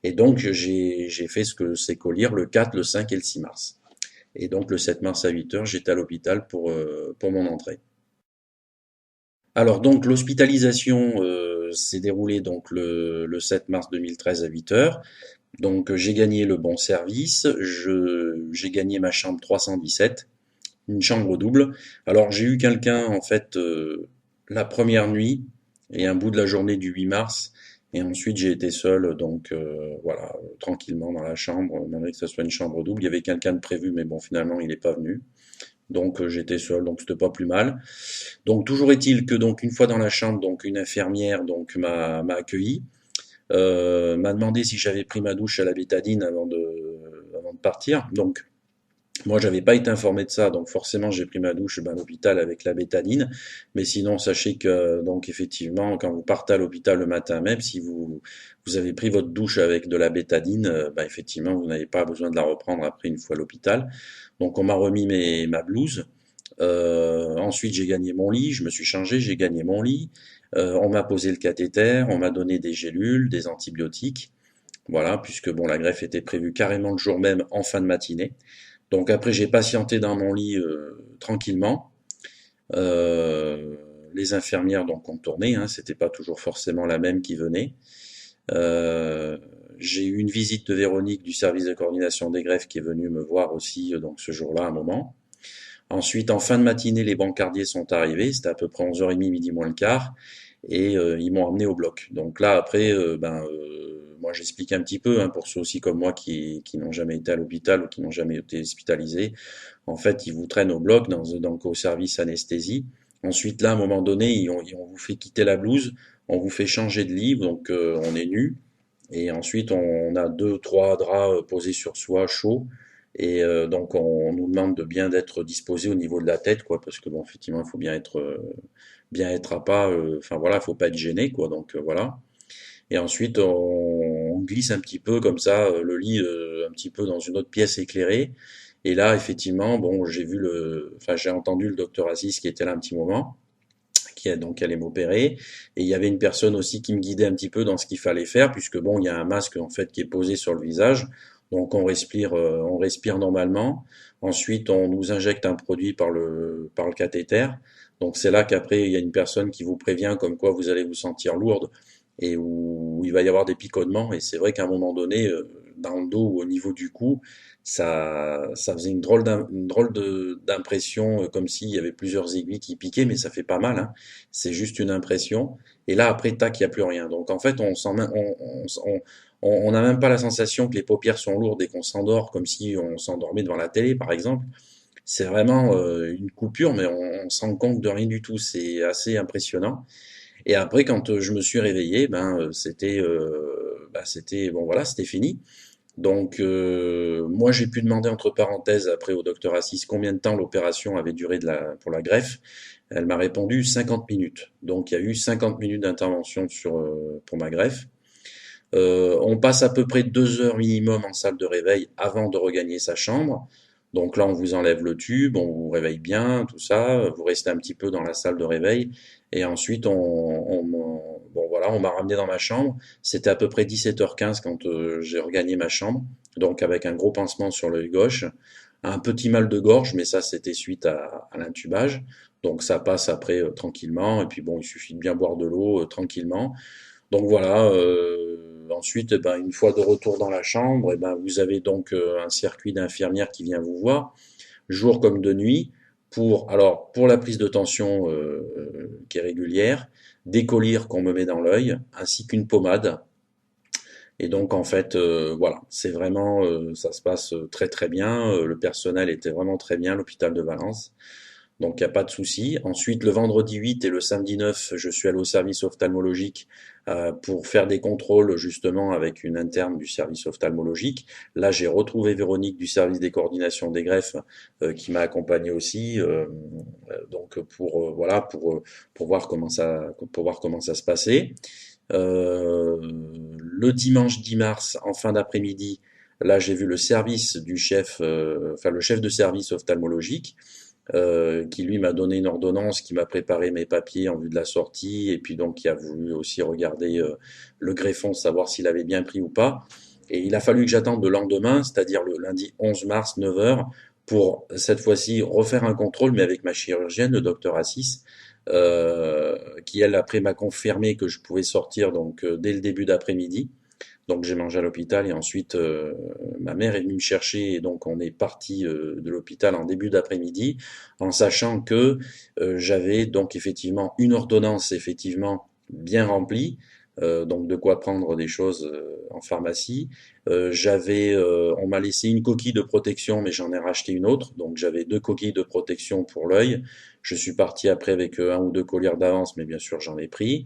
Et donc j'ai fait ce que c'est colliers le 4, le 5 et le 6 mars. Et donc le 7 mars à 8 heures, j'étais à l'hôpital pour mon entrée. Alors donc l'hospitalisation s'est déroulée donc le 7 mars 2013 à 8 heures. Donc j'ai gagné le bon service, j'ai gagné ma chambre 317, une chambre double. Alors j'ai eu quelqu'un en fait la première nuit et un bout de la journée du 8 mars. Et ensuite j'ai été seul, donc voilà, tranquillement dans la chambre, malgré que ce soit une chambre double. Il y avait quelqu'un de prévu, mais bon finalement il n'est pas venu. Donc j'étais seul, donc c'était pas plus mal. Donc toujours est-il que donc une fois dans la chambre, donc une infirmière donc m'a accueilli. M'a demandé si j'avais pris ma douche à la bétadine avant de partir. Donc, moi, j'avais pas été informé de ça, donc forcément, j'ai pris ma douche à l'hôpital avec la bétadine. Mais sinon, sachez que, donc, effectivement, quand vous partez à l'hôpital le matin même, si vous avez pris votre douche avec de la bétadine, effectivement, vous n'avez pas besoin de la reprendre après une fois à l'hôpital. Donc, on m'a remis ma blouse. Ensuite, j'ai gagné mon lit, je me suis changé, j'ai gagné mon lit. On m'a posé le cathéter, on m'a donné des gélules, des antibiotiques. Voilà, puisque bon, la greffe était prévue carrément le jour même en fin de matinée. Donc après, j'ai patienté dans mon lit tranquillement. Euh, les infirmières donc ont tourné, hein, c'était pas toujours forcément la même qui venait. Euh, j'ai eu une visite de Véronique du service de coordination des greffes qui est venue me voir aussi donc ce jour-là un moment. Ensuite, en fin de matinée, les brancardiers sont arrivés, c'était à peu près 11h30, midi moins le quart, et ils m'ont emmené au bloc. Donc là, après, moi j'explique un petit peu, hein, pour ceux aussi comme moi qui n'ont jamais été à l'hôpital ou qui n'ont jamais été hospitalisés. En fait, ils vous traînent au bloc, donc au service anesthésie. Ensuite, là, à un moment donné, on vous fait quitter la blouse, on vous fait changer de lit, donc on est nu. Et ensuite, on a deux, trois draps posés sur soi, chauds. Et donc, on nous demande de bien d'être disposé au niveau de la tête, quoi, parce que bon, effectivement, il faut bien être à pas. Enfin voilà, il faut pas être gêné, quoi. Donc voilà. Et ensuite, on glisse un petit peu comme ça, le lit un petit peu dans une autre pièce éclairée. Et là, effectivement, bon, enfin, j'ai entendu le docteur Assis qui était là un petit moment, qui a donc allé m'opérer. Et il y avait une personne aussi qui me guidait un petit peu dans ce qu'il fallait faire, puisque bon, il y a un masque en fait qui est posé sur le visage, donc on respire normalement. Ensuite, on nous injecte un produit par le cathéter. Donc c'est là qu'après il y a une personne qui vous prévient comme quoi vous allez vous sentir lourde et où il va y avoir des picotements. Et c'est vrai qu'à un moment donné, dans le dos ou au niveau du cou, ça faisait une drôle d'impression, comme s'il y avait plusieurs aiguilles qui piquaient, mais ça fait pas mal, hein. C'est juste une impression. Et là, après, tac, il n'y a plus rien. Donc en fait, on n'a même pas la sensation que les paupières sont lourdes et qu'on s'endort comme si on s'endormait devant la télé, par exemple. C'est vraiment une coupure, mais on se rend compte de rien du tout. C'est assez impressionnant. Et après, quand je me suis réveillé, c'était bon voilà, c'était fini. Donc moi j'ai pu demander entre parenthèses après au docteur Assis combien de temps l'opération avait duré pour la greffe. Elle m'a répondu 50 minutes. Donc il y a eu 50 minutes d'intervention pour ma greffe. On passe à peu près 2 heures minimum en salle de réveil avant de regagner sa chambre. Donc là, on vous enlève le tube, on vous réveille bien, tout ça. Vous restez un petit peu dans la salle de réveil. Et ensuite, bon voilà, on m'a ramené dans ma chambre. C'était à peu près 17h15 quand j'ai regagné ma chambre. Donc avec un gros pansement sur l'œil gauche. Un petit mal de gorge, mais ça, c'était suite à l'intubage. Donc ça passe après tranquillement. Et puis bon, il suffit de bien boire de l'eau tranquillement. Donc voilà, ensuite, eh ben, une fois de retour dans la chambre, eh ben, vous avez donc un circuit d'infirmière qui vient vous voir, jour comme de nuit, pour la prise de tension qui est régulière, des collyres qu'on me met dans l'œil, ainsi qu'une pommade. Et donc en fait, voilà, c'est vraiment, ça se passe très très bien. Le personnel était vraiment très bien, l'hôpital de Valence. Donc il n'y a pas de souci. Ensuite, le vendredi 8 et le samedi 9, je suis allé au service ophtalmologique pour faire des contrôles justement avec une interne du service ophtalmologique. Là, j'ai retrouvé Véronique du service des coordinations des greffes qui m'a accompagné aussi, donc voilà pour voir comment ça se passait. Le dimanche 10 mars, en fin d'après-midi, là j'ai vu le service du chef, enfin le chef de service ophtalmologique qui lui m'a donné une ordonnance, qui m'a préparé mes papiers en vue de la sortie, et puis donc qui a voulu aussi regarder le greffon, savoir s'il avait bien pris ou pas. Et il a fallu que j'attende le lendemain, c'est-à-dire le lundi 11 mars, 9 heures, pour cette fois-ci refaire un contrôle, mais avec ma chirurgienne, le docteur Assis, qui elle après m'a confirmé que je pouvais sortir donc dès le début d'après-midi. Donc j'ai mangé à l'hôpital et ensuite ma mère est venue me chercher et donc on est parti de l'hôpital en début d'après-midi en sachant que j'avais donc effectivement une ordonnance effectivement bien remplie, donc de quoi prendre des choses en pharmacie. On m'a laissé une coquille de protection mais j'en ai racheté une autre, donc j'avais deux coquilles de protection pour l'œil. Je suis parti après avec un ou deux colliers d'avance mais bien sûr j'en ai pris.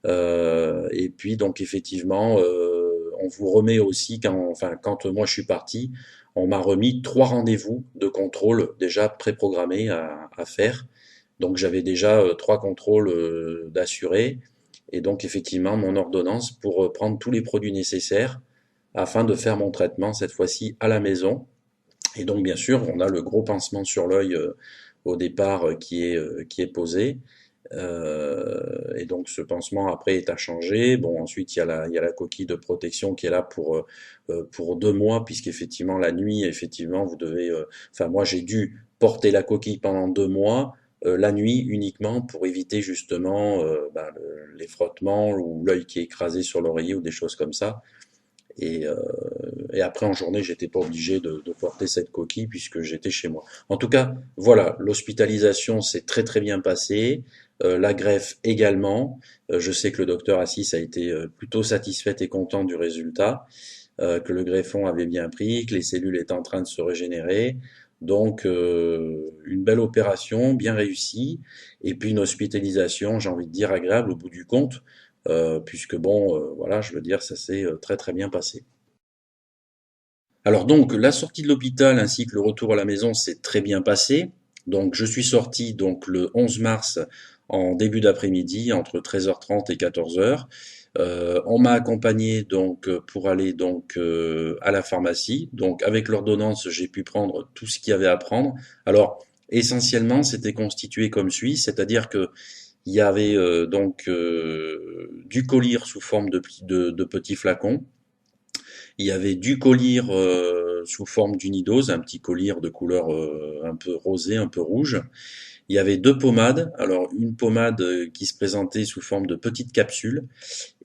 Et puis donc effectivement, on vous remet aussi quand moi je suis parti, on m'a remis trois rendez-vous de contrôle déjà préprogrammés à faire. Donc j'avais déjà trois contrôles d'assurés et donc effectivement mon ordonnance pour prendre tous les produits nécessaires afin de faire mon traitement cette fois-ci à la maison. Et donc bien sûr on a le gros pansement sur l'œil au départ qui est posé. Et donc ce pansement après est à changer. Bon, ensuite il y a la coquille de protection qui est là pour 2 mois, puisqu'effectivement la nuit, effectivement vous devez. Enfin moi j'ai dû porter la coquille pendant 2 mois, la nuit uniquement pour éviter justement les frottements ou l'œil qui est écrasé sur l'oreiller ou des choses comme ça. Et, euh, et après en journée j'étais pas obligé de porter cette coquille puisque j'étais chez moi. En tout cas, voilà, l'hospitalisation s'est très très bien passée. La greffe également. Je sais que le docteur Assis a été plutôt satisfait et content du résultat, que le greffon avait bien pris, que les cellules étaient en train de se régénérer. Donc une belle opération, bien réussie, et puis une hospitalisation, j'ai envie de dire agréable au bout du compte, puisque bon, voilà, je veux dire, ça s'est très très bien passé. Alors donc la sortie de l'hôpital ainsi que le retour à la maison s'est très bien passé. Donc je suis sorti donc le 11 mars en début d'après-midi entre 13h30 et 14h. On m'a accompagné donc pour aller donc à la pharmacie. Donc avec l'ordonnance, j'ai pu prendre tout ce qu'il y avait à prendre. Alors essentiellement, c'était constitué comme suit, c'est-à-dire que il y avait du collyre sous forme de petits flacons. Il y avait du collyre sous forme d'unidose, un petit collyre de couleur un peu rosée, un peu rouge. Il y avait deux pommades. Alors une pommade qui se présentait sous forme de petites capsules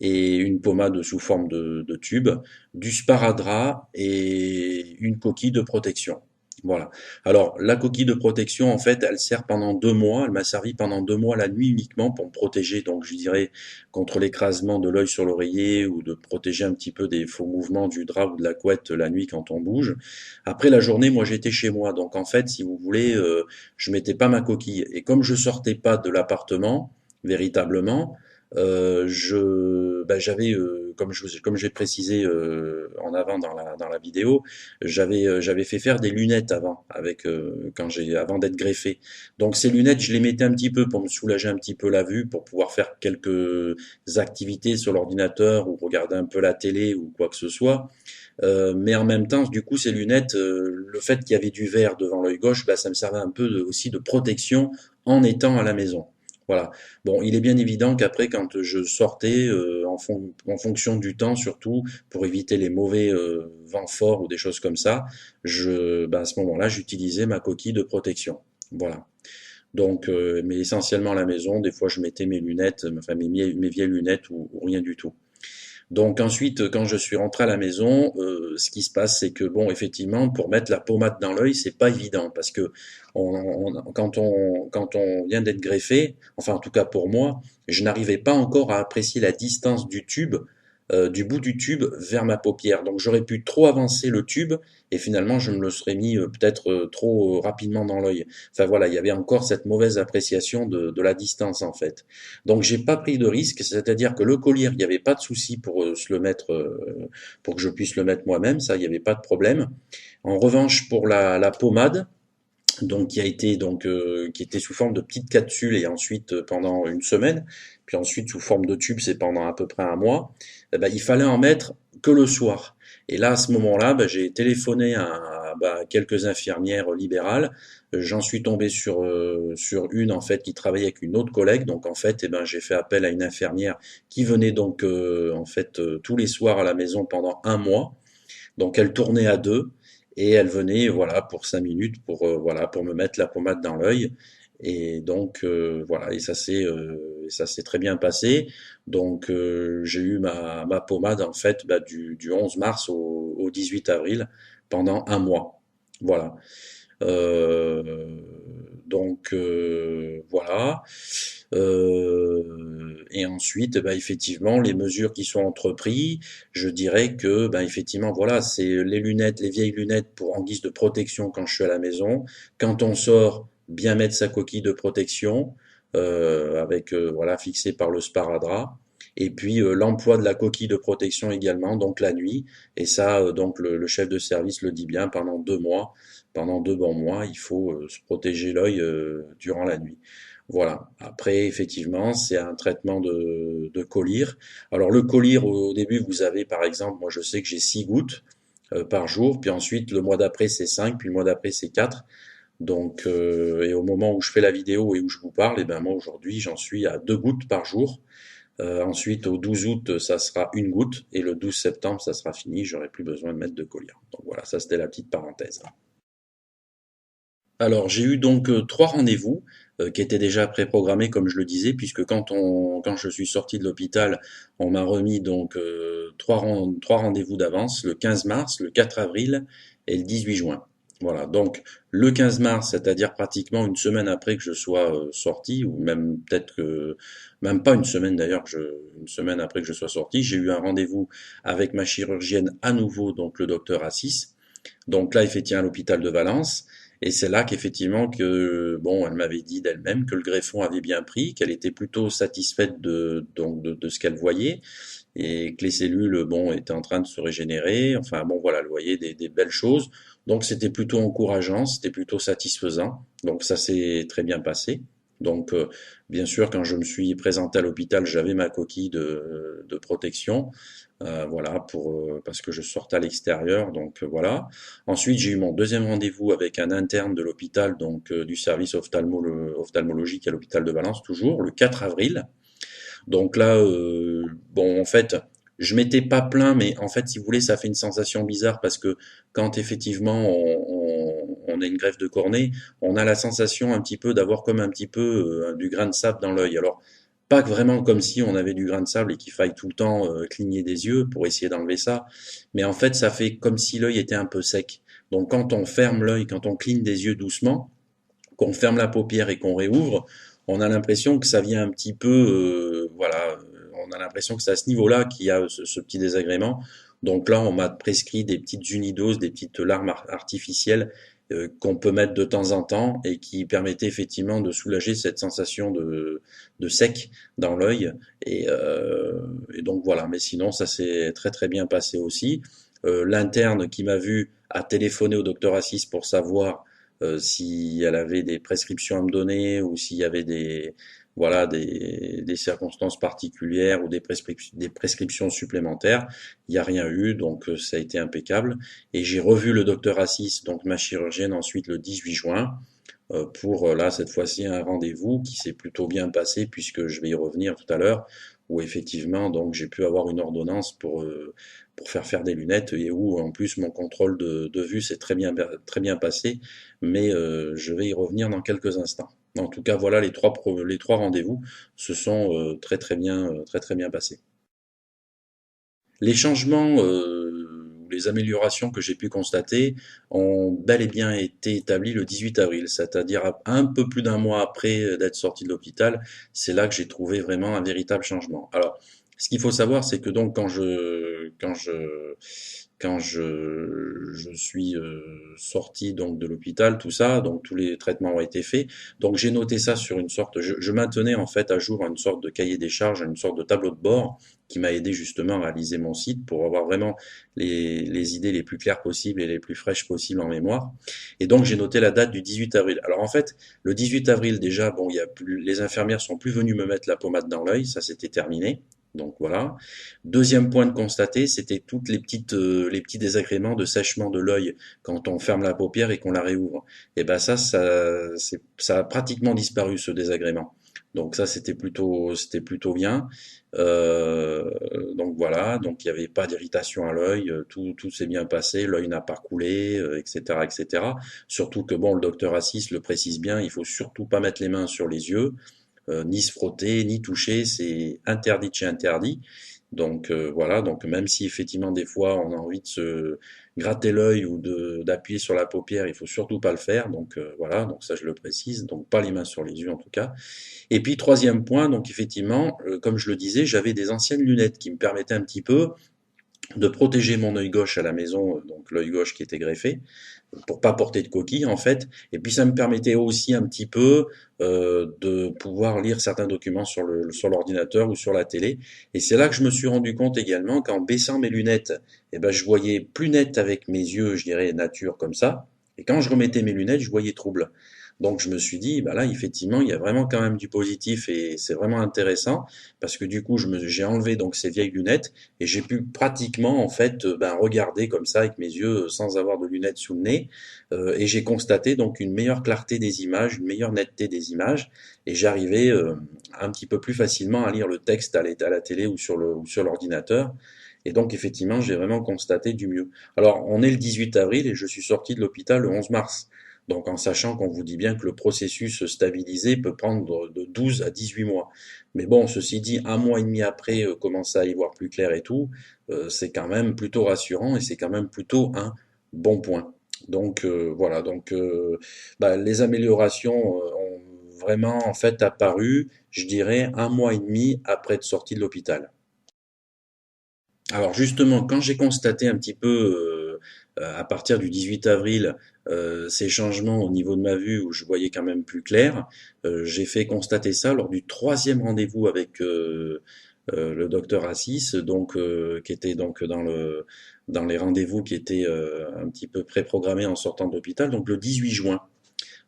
et une pommade sous forme de tube, du sparadrap et une coquille de protection. Voilà. Alors, la coquille de protection, en fait, elle sert pendant 2 mois. Elle m'a servi pendant 2 mois la nuit uniquement pour me protéger, donc je dirais, contre l'écrasement de l'œil sur l'oreiller ou de protéger un petit peu des faux mouvements du drap ou de la couette la nuit quand on bouge. Après la journée, moi, j'étais chez moi. Donc, en fait, si vous voulez, je mettais pas ma coquille. Et comme je sortais pas de l'appartement, véritablement, j'avais, comme j'ai précisé en avant dans la vidéo, j'avais fait faire des lunettes avant, avant d'être greffé. Donc ces lunettes, je les mettais un petit peu pour me soulager un petit peu la vue, pour pouvoir faire quelques activités sur l'ordinateur ou regarder un peu la télé ou quoi que ce soit. Mais en même temps, du coup, ces lunettes, le fait qu'il y avait du verre devant l'œil gauche, bah, ça me servait un peu aussi de protection en étant à la maison. Voilà. Bon, il est bien évident qu'après, quand je sortais, en fonction du temps surtout, pour éviter les mauvais vents forts ou des choses comme ça, à ce moment-là, j'utilisais ma coquille de protection. Voilà. Donc, mais essentiellement à la maison, des fois je mettais mes lunettes, enfin mes vieilles lunettes ou rien du tout. Donc ensuite, quand je suis rentré à la maison, ce qui se passe, c'est que bon, effectivement, pour mettre la pommade dans l'œil, c'est pas évident parce que quand on vient d'être greffé, enfin en tout cas pour moi, je n'arrivais pas encore à apprécier la distance du tube, du bout du tube vers ma paupière. Donc j'aurais pu trop avancer le tube et finalement je me le serais mis peut-être trop rapidement dans l'œil. Enfin voilà, il y avait encore cette mauvaise appréciation de la distance en fait. Donc j'ai pas pris de risque, c'est-à-dire que le collier, il n'y avait pas de souci pour se le mettre, pour que je puisse le mettre moi-même, ça, il n'y avait pas de problème. En revanche, pour la pommade, donc qui était sous forme de petites capsules et ensuite pendant une semaine, puis ensuite sous forme de tube, c'est pendant à peu près un mois. Eh ben, il fallait en mettre que le soir. Et là, à ce moment-là, ben, j'ai téléphoné à quelques infirmières libérales. J'en suis tombé sur une en fait qui travaillait avec une autre collègue. Donc en fait, eh ben, j'ai fait appel à une infirmière qui venait donc tous les soirs à la maison pendant un mois. Donc elle tournait à deux et elle venait voilà pour 5 minutes pour me mettre la pommade dans l'œil. Et donc voilà, et ça s'est très bien passé. Donc j'ai eu ma pommade en fait du 11 mars au 18 avril pendant un mois. Voilà. Euh, voilà. Et ensuite, bah, effectivement, les mesures qui sont entreprises, je dirais que, bah, effectivement, voilà, c'est les lunettes, les vieilles lunettes pour en guise de protection quand je suis à la maison. Quand on sort, bien mettre sa coquille de protection, voilà, fixée par le sparadrap. Et puis l'emploi de la coquille de protection également, donc la nuit. Et ça, donc le chef de service le dit bien, pendant 2 mois, pendant 2 bons mois, il faut se protéger l'œil durant la nuit. Voilà. Après, effectivement, c'est un traitement de collyre. Alors le collyre, au début, vous avez, par exemple, moi je sais que j'ai 6 gouttes par jour, puis ensuite le mois d'après c'est 5, puis le mois d'après c'est 4. Donc, et au moment où je fais la vidéo et où je vous parle, et ben moi aujourd'hui j'en suis à 2 gouttes par jour. Ensuite, au 12 août, ça sera une goutte, et le 12 septembre, ça sera fini, j'aurai plus besoin de mettre de collier. Donc voilà, ça c'était la petite parenthèse. Alors, j'ai eu donc 3 rendez-vous qui étaient déjà préprogrammés, comme je le disais, puisque quand je suis sorti de l'hôpital, on m'a remis donc trois rendez-vous d'avance, le 15 mars, le 4 avril et le 18 juin. Voilà, donc le 15 mars, c'est-à-dire pratiquement une semaine après que je sois sorti, ou même peut-être que, même pas une semaine d'ailleurs, une semaine après que je sois sorti, j'ai eu un rendez-vous avec ma chirurgienne à nouveau, donc le docteur Assis. Donc là, effectivement, à l'hôpital de Valence. Et c'est là qu'effectivement que bon, elle m'avait dit d'elle-même que le greffon avait bien pris, qu'elle était plutôt satisfaite de ce qu'elle voyait et que les cellules bon étaient en train de se régénérer. Enfin bon, voilà, elle voyait des belles choses. Donc c'était plutôt encourageant, c'était plutôt satisfaisant. Donc ça s'est très bien passé. Donc bien sûr, quand je me suis présenté à l'hôpital, j'avais ma coquille de protection. Voilà, parce que je sortais à l'extérieur, donc voilà. Ensuite, j'ai eu mon deuxième rendez-vous avec un interne de l'hôpital, donc du service ophtalmologique à l'hôpital de Valence, toujours, le 4 avril. Donc là, bon, en fait, je m'étais pas plaint, mais en fait, si vous voulez, ça fait une sensation bizarre parce que quand effectivement on a une greffe de cornée, on a la sensation un petit peu d'avoir comme un petit peu du grain de sable dans l'œil. Alors, pas vraiment comme si on avait du grain de sable et qu'il faille tout le temps cligner des yeux pour essayer d'enlever ça, mais en fait, ça fait comme si l'œil était un peu sec. Donc, quand on ferme l'œil, quand on cligne des yeux doucement, qu'on ferme la paupière et qu'on réouvre, on a l'impression que ça vient un petit peu, voilà, on a l'impression que c'est à ce niveau-là qu'il y a ce petit désagrément. Donc là, on m'a prescrit des petites unidoses, des petites larmes artificielles qu'on peut mettre de temps en temps et qui permettaient effectivement de soulager cette sensation de sec dans l'œil. Et donc voilà, mais sinon ça s'est très très bien passé aussi. L'interne qui m'a vu a téléphoné au docteur Assis pour savoir si elle avait des prescriptions à me donner ou s'il y avait voilà, des circonstances particulières ou des prescriptions supplémentaires. Il n'y a rien eu, donc ça a été impeccable. Et j'ai revu le docteur Assis, donc ma chirurgienne, ensuite le 18 juin, pour là, cette fois-ci, un rendez-vous qui s'est plutôt bien passé, puisque je vais y revenir tout à l'heure, où effectivement, donc j'ai pu avoir une ordonnance pour faire des lunettes et où en plus mon contrôle de vue s'est très bien passé, mais je vais y revenir dans quelques instants. En tout cas, voilà les trois rendez-vous se sont très très bien passés. Les changements ou les améliorations que j'ai pu constater ont bel et bien été établis le 18 avril, c'est-à-dire un peu plus d'un mois après d'être sorti de l'hôpital. C'est là que j'ai trouvé vraiment un véritable changement. Alors, ce qu'il faut savoir, c'est que donc quand je suis sorti donc de l'hôpital, tout ça, donc tous les traitements ont été faits. Donc j'ai noté ça sur une sorte, je maintenais en fait à jour une sorte de cahier des charges, une sorte de tableau de bord qui m'a aidé justement à réaliser mon site pour avoir vraiment les idées les plus claires possibles et les plus fraîches possibles en mémoire. Et donc j'ai noté la date du 18 avril. Alors en fait, le 18 avril déjà, bon, il y a plus, les infirmières sont plus venues me mettre la pommade dans l'œil, ça c'était terminé. Donc voilà. Deuxième point de constater, c'était toutes les petits désagréments de sèchement de l'œil quand on ferme la paupière et qu'on la réouvre. Et ben ça a pratiquement disparu ce désagrément. Donc ça, c'était plutôt bien. Euh, donc voilà, donc il n'y avait pas d'irritation à l'œil, tout s'est bien passé, l'œil n'a pas coulé, etc., etc. Surtout que bon, le docteur Assis le précise bien, il faut surtout pas mettre les mains sur les yeux, ni se frotter, ni toucher, c'est interdit de chez interdit. Donc voilà, donc même si effectivement des fois on a envie de se gratter l'œil ou d'appuyer sur la paupière, il faut surtout pas le faire. Donc voilà, donc ça je le précise, donc pas les mains sur les yeux en tout cas. Et puis troisième point, donc effectivement, comme je le disais, j'avais des anciennes lunettes qui me permettaient un petit peu de protéger mon œil gauche à la maison, donc l'œil gauche qui était greffé, pour pas porter de coquille en fait. Et puis ça me permettait aussi un petit peu de pouvoir lire certains documents sur l'ordinateur ou sur la télé. Et c'est là que je me suis rendu compte également qu'en baissant mes lunettes, eh ben, je voyais plus net avec mes yeux, je dirais nature comme ça. Et quand je remettais mes lunettes, je voyais trouble. Donc je me suis dit, bah là, effectivement, il y a vraiment quand même du positif et c'est vraiment intéressant parce que du coup, j'ai enlevé donc ces vieilles lunettes et j'ai pu pratiquement en fait ben, regarder comme ça avec mes yeux sans avoir de lunettes sous le nez. Et j'ai constaté donc une meilleure clarté des images, une meilleure netteté des images et j'arrivais un petit peu plus facilement à lire le texte à la télé ou sur l'ordinateur. Et donc effectivement, j'ai vraiment constaté du mieux. Alors, on est le 18 avril et je suis sorti de l'hôpital le 11 mars. Donc, en sachant qu'on vous dit bien que le processus stabilisé peut prendre de 12 à 18 mois. Mais bon, ceci dit, un mois et demi après, commencer à y voir plus clair et tout, c'est quand même plutôt rassurant et c'est quand même plutôt un bon point. Donc, voilà. Donc, bah, les améliorations ont vraiment, en fait, apparu, je dirais, un mois et demi après être sorti de l'hôpital. Alors justement, quand j'ai constaté un petit peu à partir du 18 avril ces changements au niveau de ma vue où je voyais quand même plus clair, j'ai fait constater ça lors du troisième rendez-vous avec le docteur Assis, donc qui était donc dans les rendez-vous qui étaient un petit peu préprogrammés en sortant de l'hôpital, donc le 18 juin.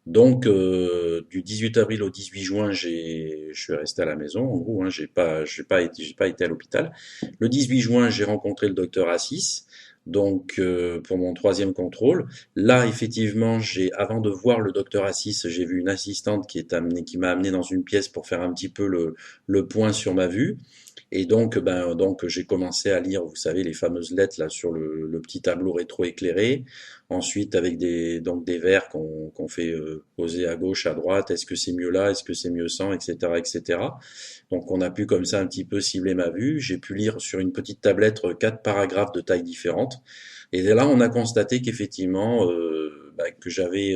Donc, du 18 avril au 18 juin, je suis resté à la maison, en gros, hein, j'ai pas été à l'hôpital. Le 18 juin, j'ai rencontré le docteur Assis, donc pour mon troisième contrôle. Là, effectivement, avant de voir le docteur Assis, j'ai vu une assistante qui m'a amené dans une pièce pour faire un petit peu le point sur ma vue. Et donc, donc j'ai commencé à lire, vous savez, les fameuses lettres là sur le petit tableau rétroéclairé. Ensuite, avec donc des verres qu'on fait poser à gauche, à droite. Est-ce que c'est mieux là? Est-ce que c'est mieux sans? Etc., etc. Donc, on a pu comme ça un petit peu cibler ma vue. J'ai pu lire sur une petite tablette quatre paragraphes de tailles différentes. Et là, on a constaté qu'effectivement, que j'avais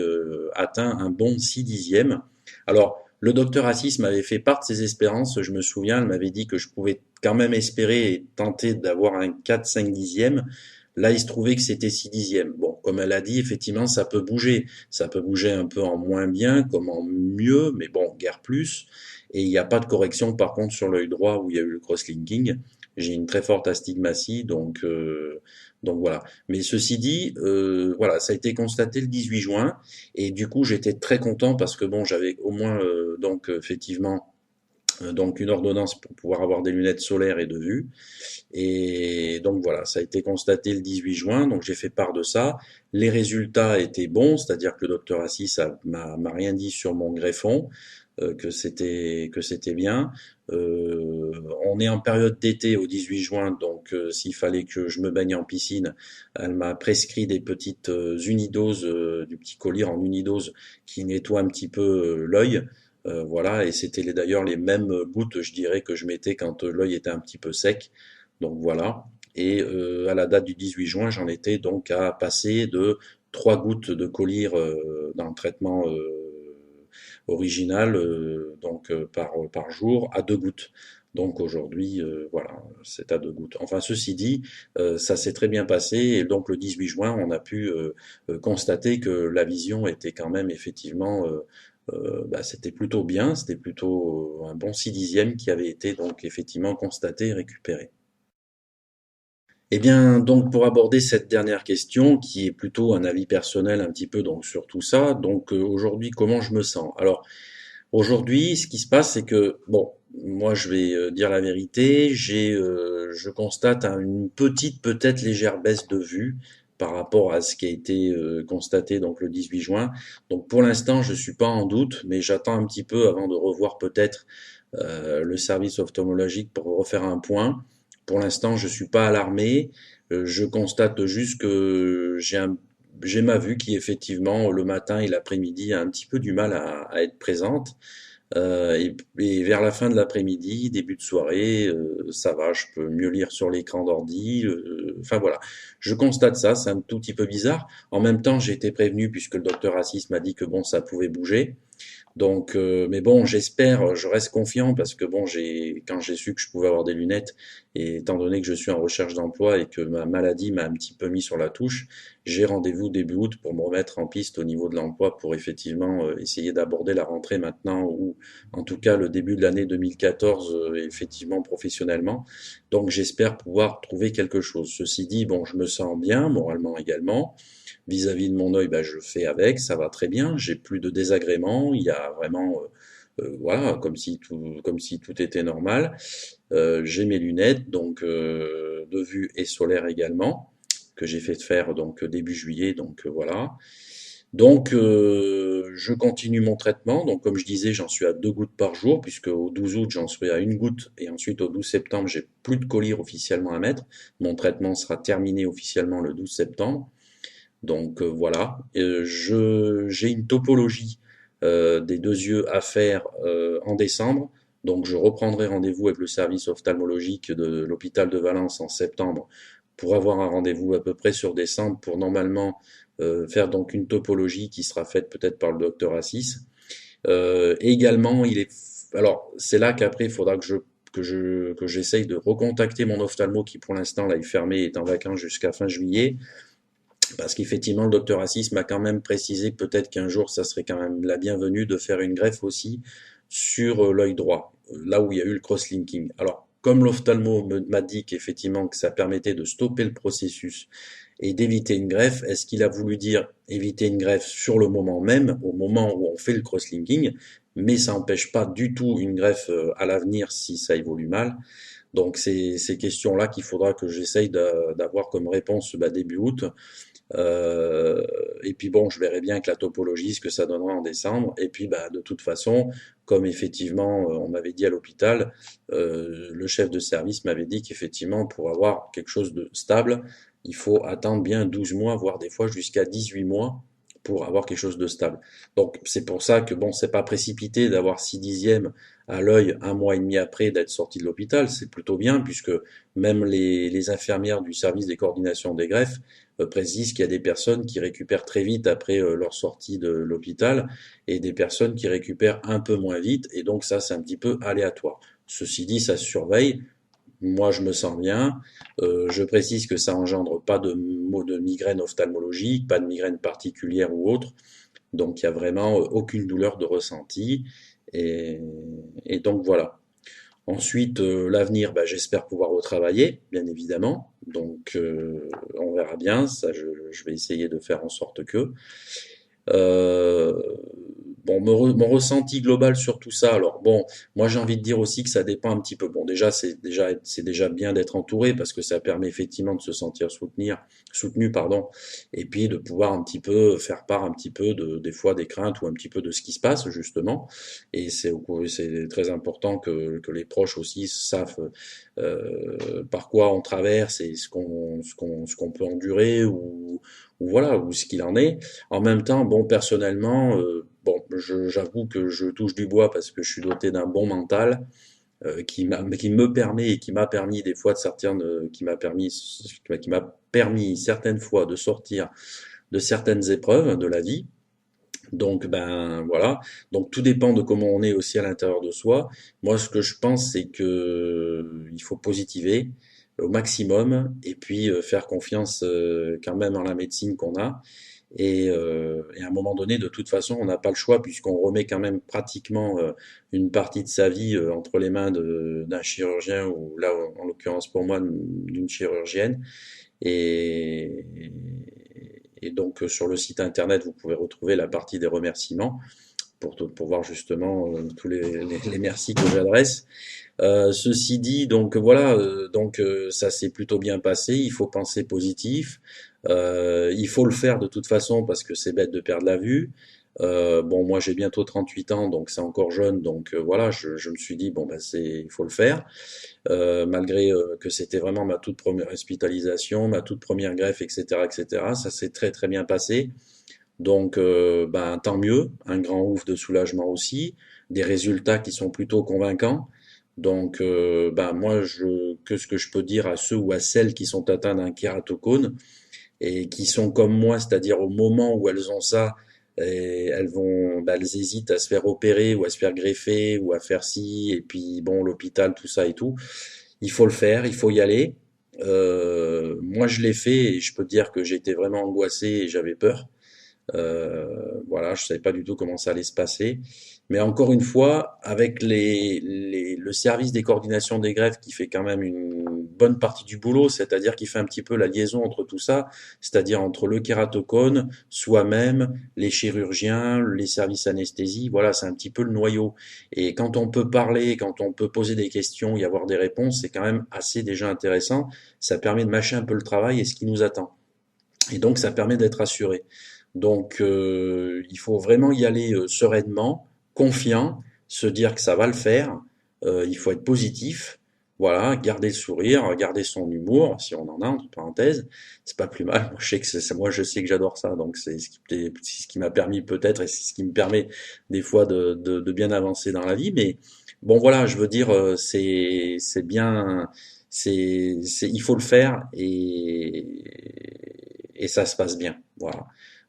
atteint un bon 6 dixièmes. Alors, le docteur Assis m'avait fait part de ses espérances, je me souviens, elle m'avait dit que je pouvais quand même espérer et tenter d'avoir un 4-5 dixièmes. Là, il se trouvait que c'était 6 dixièmes. Bon, comme elle a dit, effectivement, ça peut bouger. Ça peut bouger un peu en moins bien, comme en mieux, mais bon, guère plus. Et il n'y a pas de correction, par contre, sur l'œil droit où il y a eu le cross-linking. J'ai une très forte astigmatie, donc voilà. Mais ceci dit, voilà, ça a été constaté le 18 juin, et du coup, j'étais très content parce que bon, j'avais au moins donc effectivement donc une ordonnance pour pouvoir avoir des lunettes solaires et de vue. Et donc voilà, ça a été constaté le 18 juin, donc j'ai fait part de ça. Les résultats étaient bons, c'est-à-dire que le docteur Assis m'a rien dit sur mon greffon, que c'était bien. On est en période d'été au 18 juin, donc s'il fallait que je me baigne en piscine, elle m'a prescrit des petites unidoses, du petit collier en unidose qui nettoie un petit peu l'œil. Voilà, et c'était d'ailleurs les mêmes gouttes, je dirais, que je mettais quand l'œil était un petit peu sec. Donc voilà. Et à la date du 18 juin, j'en étais donc à passer de 3 gouttes de collyre dans le traitement original, par jour, à 2 gouttes. Donc aujourd'hui, voilà, c'est à 2 gouttes. Enfin, ceci dit, ça s'est très bien passé et donc le 18 juin, on a pu constater que la vision était quand même effectivement, c'était plutôt bien, c'était plutôt un bon 6 dixièmes qui avait été donc effectivement constaté et récupéré. Eh bien, donc pour aborder cette dernière question, qui est plutôt un avis personnel un petit peu donc sur tout ça, donc aujourd'hui comment je me sens? Alors aujourd'hui, ce qui se passe, c'est que bon, moi je vais dire la vérité, je constate une petite peut-être légère baisse de vue par rapport à ce qui a été constaté donc le 18 juin. Donc pour l'instant, je suis pas en doute, mais j'attends un petit peu avant de revoir peut-être le service ophtalmologique pour refaire un point. Pour l'instant, je suis pas alarmé. Je constate juste que j'ai ma vue qui effectivement le matin et l'après-midi a un petit peu du mal à être présente. Et vers la fin de l'après-midi, début de soirée, ça va, je peux mieux lire sur l'écran d'ordi. Enfin voilà, je constate ça, c'est un tout petit peu bizarre. En même temps, j'ai été prévenu puisque le docteur Assis m'a dit que bon, ça pouvait bouger. Donc, mais bon, j'espère, je reste confiant parce que bon, quand j'ai su que je pouvais avoir des lunettes, et étant donné que je suis en recherche d'emploi et que ma maladie m'a un petit peu mis sur la touche, j'ai rendez-vous début août pour me remettre en piste au niveau de l'emploi pour effectivement essayer d'aborder la rentrée maintenant où en tout cas le début de l'année 2014, effectivement professionnellement. Donc j'espère pouvoir trouver quelque chose. Ceci dit, bon, je me sens bien, moralement également. Vis-à-vis de mon œil, bah, je fais avec, ça va très bien. J'ai plus de désagréments. Il y a vraiment, voilà, comme si tout était normal. J'ai mes lunettes, donc de vue et solaire également, que j'ai fait faire donc début juillet, donc voilà. Donc je continue mon traitement. Donc comme je disais, j'en suis à 2 gouttes par jour, puisque au 12 août j'en serai à 1 goutte, et ensuite au 12 septembre j'ai plus de collyre officiellement à mettre. Mon traitement sera terminé officiellement le 12 septembre. Donc voilà. J'ai une topologie des 2 yeux à faire en décembre. Donc je reprendrai rendez-vous avec le service ophtalmologique de l'hôpital de Valence en septembre pour avoir un rendez-vous à peu près sur décembre pour normalement faire donc une topologie qui sera faite peut-être par le docteur Assis. Également, alors c'est là qu'après il faudra que j'essaye de recontacter mon ophtalmo qui pour l'instant là est fermé, est en vacances jusqu'à fin juillet. Parce qu'effectivement, le docteur Assis m'a quand même précisé que peut-être qu'un jour, ça serait quand même la bienvenue de faire une greffe aussi sur l'œil droit, là où il y a eu le cross-linking. Alors, comme l'ophtalmo m'a dit qu'effectivement que ça permettait de stopper le processus et d'éviter une greffe, est-ce qu'il a voulu dire éviter une greffe sur le moment même, au moment où on fait le cross-linking, mais ça n'empêche pas du tout une greffe à l'avenir si ça évolue mal. Donc c'est ces questions-là qu'il faudra que j'essaye d'avoir comme réponse début août. Et puis bon, je verrai bien avec la topologie ce que ça donnera en décembre. Et puis de toute façon, comme effectivement on m'avait dit à l'hôpital, le chef de service m'avait dit qu'effectivement pour avoir quelque chose de stable, il faut attendre bien 12 mois, voire des fois jusqu'à 18 mois pour avoir quelque chose de stable. Donc c'est pour ça que bon, c'est pas précipité d'avoir 6 dixièmes à l'œil 1 mois et demi après d'être sorti de l'hôpital, c'est plutôt bien puisque même les infirmières du service des coordinations des greffes précisent qu'il y a des personnes qui récupèrent très vite après leur sortie de l'hôpital et des personnes qui récupèrent un peu moins vite, et donc ça c'est un petit peu aléatoire. Ceci dit, ça se surveille. Moi, je me sens bien. Je précise que ça engendre pas de migraine ophtalmologique, pas de migraine particulière ou autre. Donc, il y a vraiment aucune douleur de ressenti. Et, et donc, voilà. Ensuite, l'avenir, j'espère pouvoir retravailler, bien évidemment. Donc, on verra bien. Ça, je vais essayer de faire en sorte que. Euh, bon, mon ressenti global sur tout ça. Alors bon, moi j'ai envie de dire aussi que ça dépend un petit peu. Bon, déjà c'est déjà bien d'être entouré parce que ça permet effectivement de se sentir soutenu, pardon, et puis de pouvoir un petit peu faire part un petit peu des fois des craintes ou un petit peu de ce qui se passe justement. Et c'est très important que les proches aussi savent par quoi on traverse et ce qu'on peut endurer ou voilà ou ce qu'il en est. En même temps, bon, personnellement, bon, j'avoue que je touche du bois parce que je suis doté d'un bon mental qui me permet et qui m'a permis des fois de sortir, qui m'a permis certaines fois de sortir de certaines épreuves de la vie. Donc ben voilà, donc tout dépend de comment on est aussi à l'intérieur de soi. Moi, ce que je pense, c'est que il faut positiver au maximum et puis faire confiance quand même en la médecine qu'on a. Et à un moment donné, de toute façon, on n'a pas le choix puisqu'on remet quand même pratiquement une partie de sa vie entre les mains d'un chirurgien ou là, en l'occurrence pour moi, d'une chirurgienne. Et, et donc sur le site internet, vous pouvez retrouver la partie des remerciements pour voir justement tous les merci que j'adresse. Ceci dit, donc voilà, ça s'est plutôt bien passé. Il faut penser positif. Il faut le faire de toute façon parce que c'est bête de perdre la vue. Bon, moi j'ai bientôt 38 ans, donc c'est encore jeune, donc voilà, je me suis dit bon il faut le faire, malgré que c'était vraiment ma toute première hospitalisation, ma toute première greffe, etc., etc. Ça s'est très très bien passé. Donc, tant mieux, un grand ouf de soulagement aussi, des résultats qui sont plutôt convaincants. Donc, moi, ce que je peux dire à ceux ou à celles qui sont atteints d'un kératocone et qui sont comme moi, c'est-à-dire au moment où elles ont ça, et elles hésitent à se faire opérer ou à se faire greffer ou à faire ci, et puis bon, l'hôpital, tout ça et tout. Il faut le faire, il faut y aller. Moi, je l'ai fait et je peux te dire que j'étais vraiment angoissé et j'avais peur. Voilà, je savais pas du tout comment ça allait se passer. Mais encore une fois, avec le service des coordinations des grèves qui fait quand même une bonne partie du boulot, c'est-à-dire qui fait un petit peu la liaison entre tout ça, c'est-à-dire entre le kératocone, soi-même, les chirurgiens, les services anesthésie, voilà, c'est un petit peu le noyau. Et quand on peut parler, quand on peut poser des questions, y avoir des réponses, c'est quand même assez déjà intéressant. Ça permet de mâcher un peu le travail et ce qui nous attend. Et donc, ça permet d'être assuré. Donc, il faut vraiment y aller sereinement, confiant, se dire que ça va le faire. Il faut être positif. Voilà, garder le sourire, garder son humour, si on en a, entre parenthèses, c'est pas plus mal. Moi, je sais que moi, je sais que j'adore ça, donc c'est ce qui m'a permis peut-être, et c'est ce qui me permet des fois de bien avancer dans la vie. Mais bon, voilà, je veux dire, c'est bien, il faut le faire et ça se passe bien. Voilà.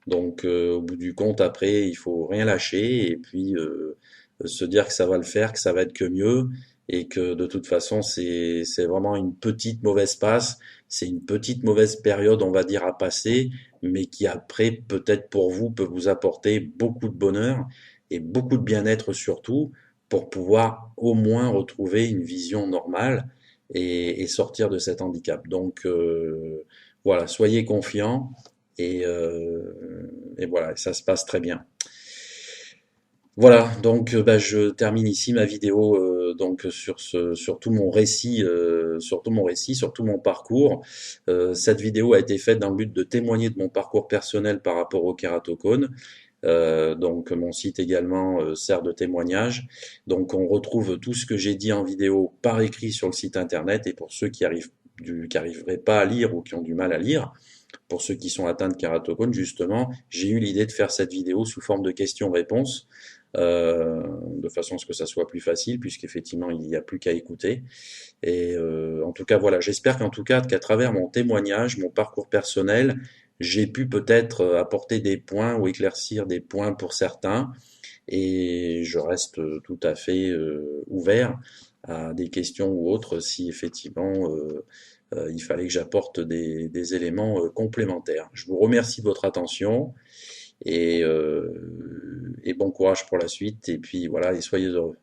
Donc, au bout du compte, après, il faut rien lâcher et puis se dire que ça va le faire, que ça va être que mieux et que de toute façon, c'est vraiment une petite mauvaise passe, c'est une petite mauvaise période, on va dire, à passer, mais qui après, peut-être pour vous, peut vous apporter beaucoup de bonheur et beaucoup de bien-être surtout pour pouvoir au moins retrouver une vision normale et sortir de cet handicap. Donc, voilà, soyez confiants et voilà, ça se passe très bien. Voilà, donc bah, je termine ici ma vidéo donc sur tout mon récit, sur tout mon parcours. Cette vidéo a été faite dans le but de témoigner de mon parcours personnel par rapport au kératocone. Donc mon site également sert de témoignage. Donc on retrouve tout ce que j'ai dit en vidéo par écrit sur le site internet et pour ceux qui arriveraient pas à lire ou qui ont du mal à lire, pour ceux qui sont atteints de kératocone, justement, j'ai eu l'idée de faire cette vidéo sous forme de questions-réponses, de façon à ce que ça soit plus facile, puisqu'effectivement, il n'y a plus qu'à écouter. Et en tout cas, voilà, j'espère qu'en tout cas, qu'à travers mon témoignage, mon parcours personnel, j'ai pu peut-être apporter des points ou éclaircir des points pour certains. Et je reste tout à fait ouvert à des questions ou autres si effectivement il fallait que j'apporte des éléments complémentaires. Je vous remercie de votre attention et bon courage pour la suite. Et puis voilà, et soyez heureux.